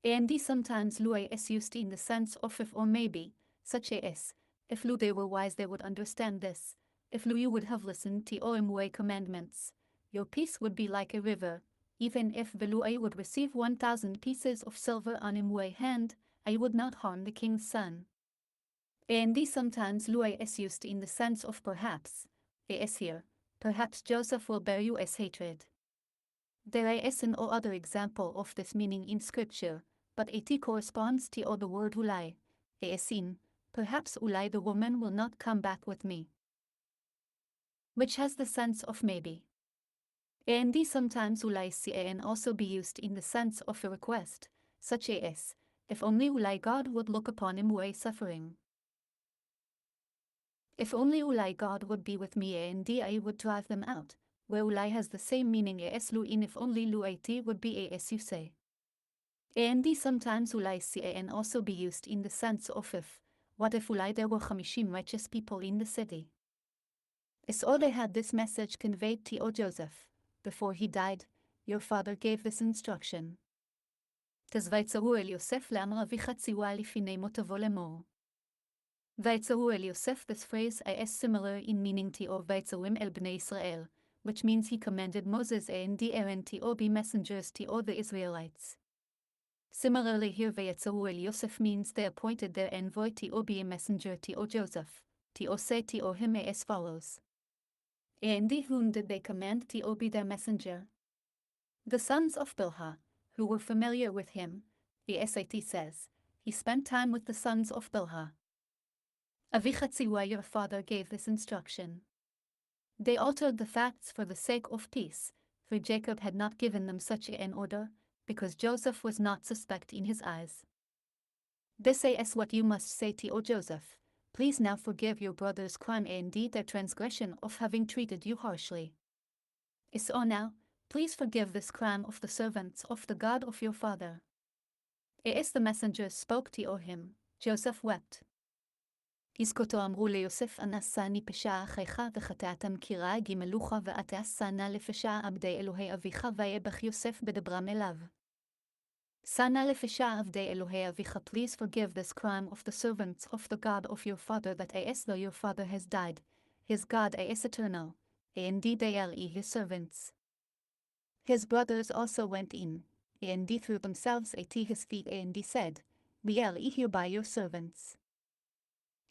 And sometimes lu is used in the sense of if or maybe, such as, if lu they were wise they would understand this. If you would have listened to Oimwe commandments, your peace would be like a river. Even if Velui would receive 1,000 pieces of silver on Imwe hand, I would not harm the king's son. And sometimes Lui is used in the sense of perhaps, as here, perhaps Joseph will bear you as hatred. There is no other example of this meaning in scripture, but it corresponds to the word ulai, as in, perhaps ulai the woman will not come back with me, which has the sense of maybe. And sometimes ulai can also be used in the sense of a request, such as, if only ulai God would look upon Imwe suffering. If only ulai God would be with me and I would drive them out, where ulai has the same meaning as lu in if only lu it would be as you say. And sometimes ulai can also be used in the sense of if, what if ulai there were 50 righteous people in the city. So they had this message conveyed to Joseph. Before he died, your father gave this instruction. תזוויצרו אל יוסף לאמר אביך ציווה לפני מותו לאמור. ויצרו אל Yosef, this phrase is similar in meaning to ויצרים אל בני Israel, which means he commanded Moses and Aaron to be messengers to the Israelites. Similarly here ויצרו אל Yosef means they appointed their envoy to be a messenger to Joseph, to say to him as follows. And whom did they command to be their messenger? The sons of Bilhah, who were familiar with him. The SAT says, he spent time with the sons of Bilhah. Avichatzivah, your father, gave this instruction. They altered the facts for the sake of peace, for Jacob had not given them such an order, because Joseph was not suspect in his eyes. This is what you must say to O Joseph, please now forgive your brother's crime and indeed their transgression of having treated you harshly. So now, please forgive this crime of the servants of the God of your father. As the messengers spoke to him, Joseph wept. יזכותו אמרו ליוסף אנסני פשע אחיך וחטאתם קירה גמלוך ואתה שנה לפשע עבדי אלוהי אביך ויבך יוסף בדברם אליו. Sana לפשע עבדי אלוהי אביך, please forgive this crime of the servants of the God of your father, that as though your father has died, his God is eternal, indeed they are his servants. His brothers also went in, and threw themselves at his feet, and said, we are hereby your servants.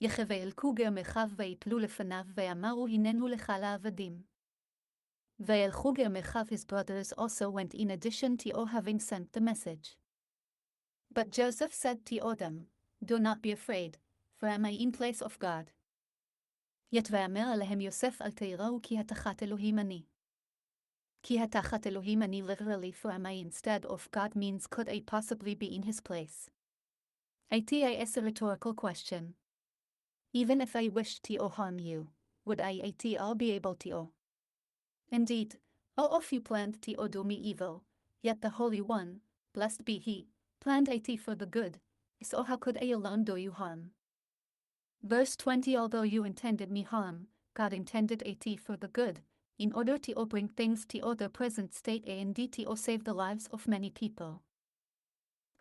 יחבאלקו גרמך ויפלו לפניו ואמרו הננו לך לעבדים. וילכו גרמך, his brothers also went in addition to having sent the message. But Joseph said to them, do not be afraid, for am I in place of God? Yet ואמר עליהם יוסף אל תיראו כי התחת אלוהים אני. כי התחת אלוהים אני, literally, for am I instead of God means could I possibly be in his place? It is a rhetorical question. Even if I wished to harm you, would I all be able to? Indeed, all of you planned to do me evil, yet the Holy One, blessed be He, planned for the good, so how could I alone do you harm? Verse 20, although you intended me harm, God intended for the good, in order to bring things to their present state and to save the lives of many people.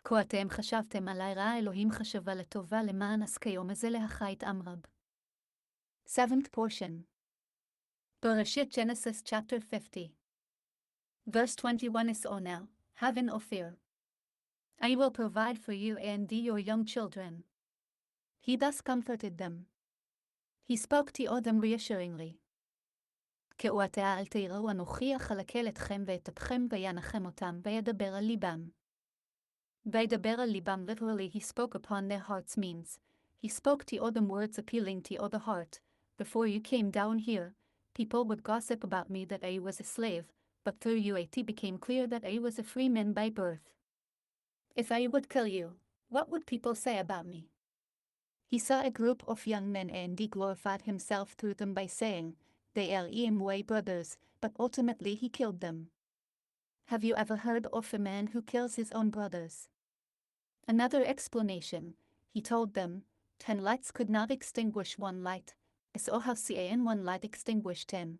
כה אתם חשבתם עלי רע, אלוהים חשבה לטובה למען כיום הזה להחי את עם רב. 7th portion. Bereshit, Genesis chapter 50. Verse 21 is O now, have no fear. I will provide for you and your young children. He thus comforted them. He spoke to them reassuringly. כעתה אל תיראו אנוכי אכלכל אתכם ואטבכם וינחם אותם וידבר על ליבם. Vaydaber al libam, literally he spoke upon their hearts, means he spoke to them words appealing to the heart. Before you came down here, people would gossip about me that I was a slave, but through you it became clear that I was a free man by birth. If I would kill you, what would people say about me? He saw a group of young men and he glorified himself through them by saying, they are my brothers, but ultimately he killed them. Have you ever heard of a man who kills his own brothers? Another explanation, he told them, 10 lights could not extinguish one light, so how can one light extinguish 10?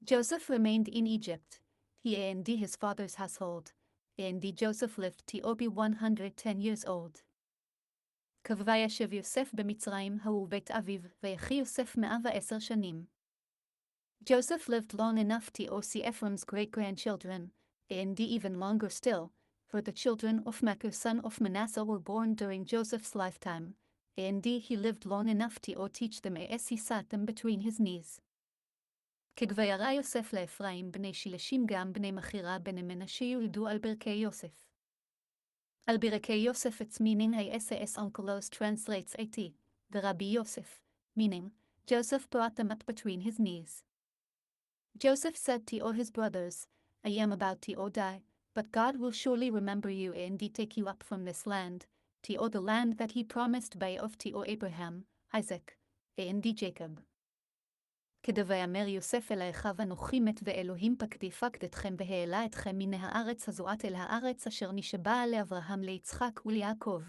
Joseph remained in Egypt, he and his father's household, and Joseph lived to be 110 years old. וישב יוסף במצרים ההוא בית אביו, ויחי יוסף 110 שנים. Joseph lived long enough to see Ephraim's great-grandchildren, and even longer still, for the children of Machir son of Manasseh were born during Joseph's lifetime, and he lived long enough to teach them as he sat them between his knees. כגוירא יוסף לאפרים בני שלשים גם בני מכירה בני מנשה יולדו על ברכי יוסף. על ברכי יוסף, its meaning as Onkelos translates it, the Rabbi Yosef, meaning, Joseph brought them up between his knees. Joseph said to all his brothers, I am about to die, but God will surely remember you and take you up from this land, to the land that he promised by oath to Abraham, Isaac, and Jacob. כדויאמר יוסף אל אחיו אנוכי מת ואלוהים פקדי פקד אתכם והעלה אתכם מן הארץ הזועת אל הארץ אשר נשבע לאברהם ליצחק וליעקב.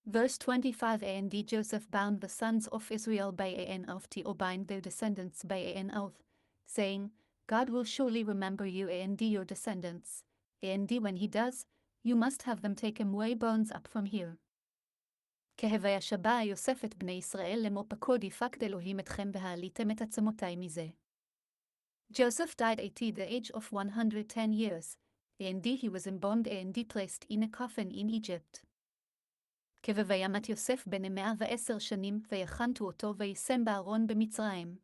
Verse 25, and Joseph bound the sons of Israel by an oath to bind their descendants by an oath, saying, God will surely remember you and your descendants, and when he does, you must have them take him way bones up from here. כהוישבע יוסף את בני ישראל לאמור פקוד יפקד אלוהים אתכם והעליתם את עצמותי מזה. Joseph died at the age of 110 years, and he was embalmed and placed in a coffin in Egypt. כווימת יוסף בן 110 שנים ויחנתו אותו וישם בארון במצרים.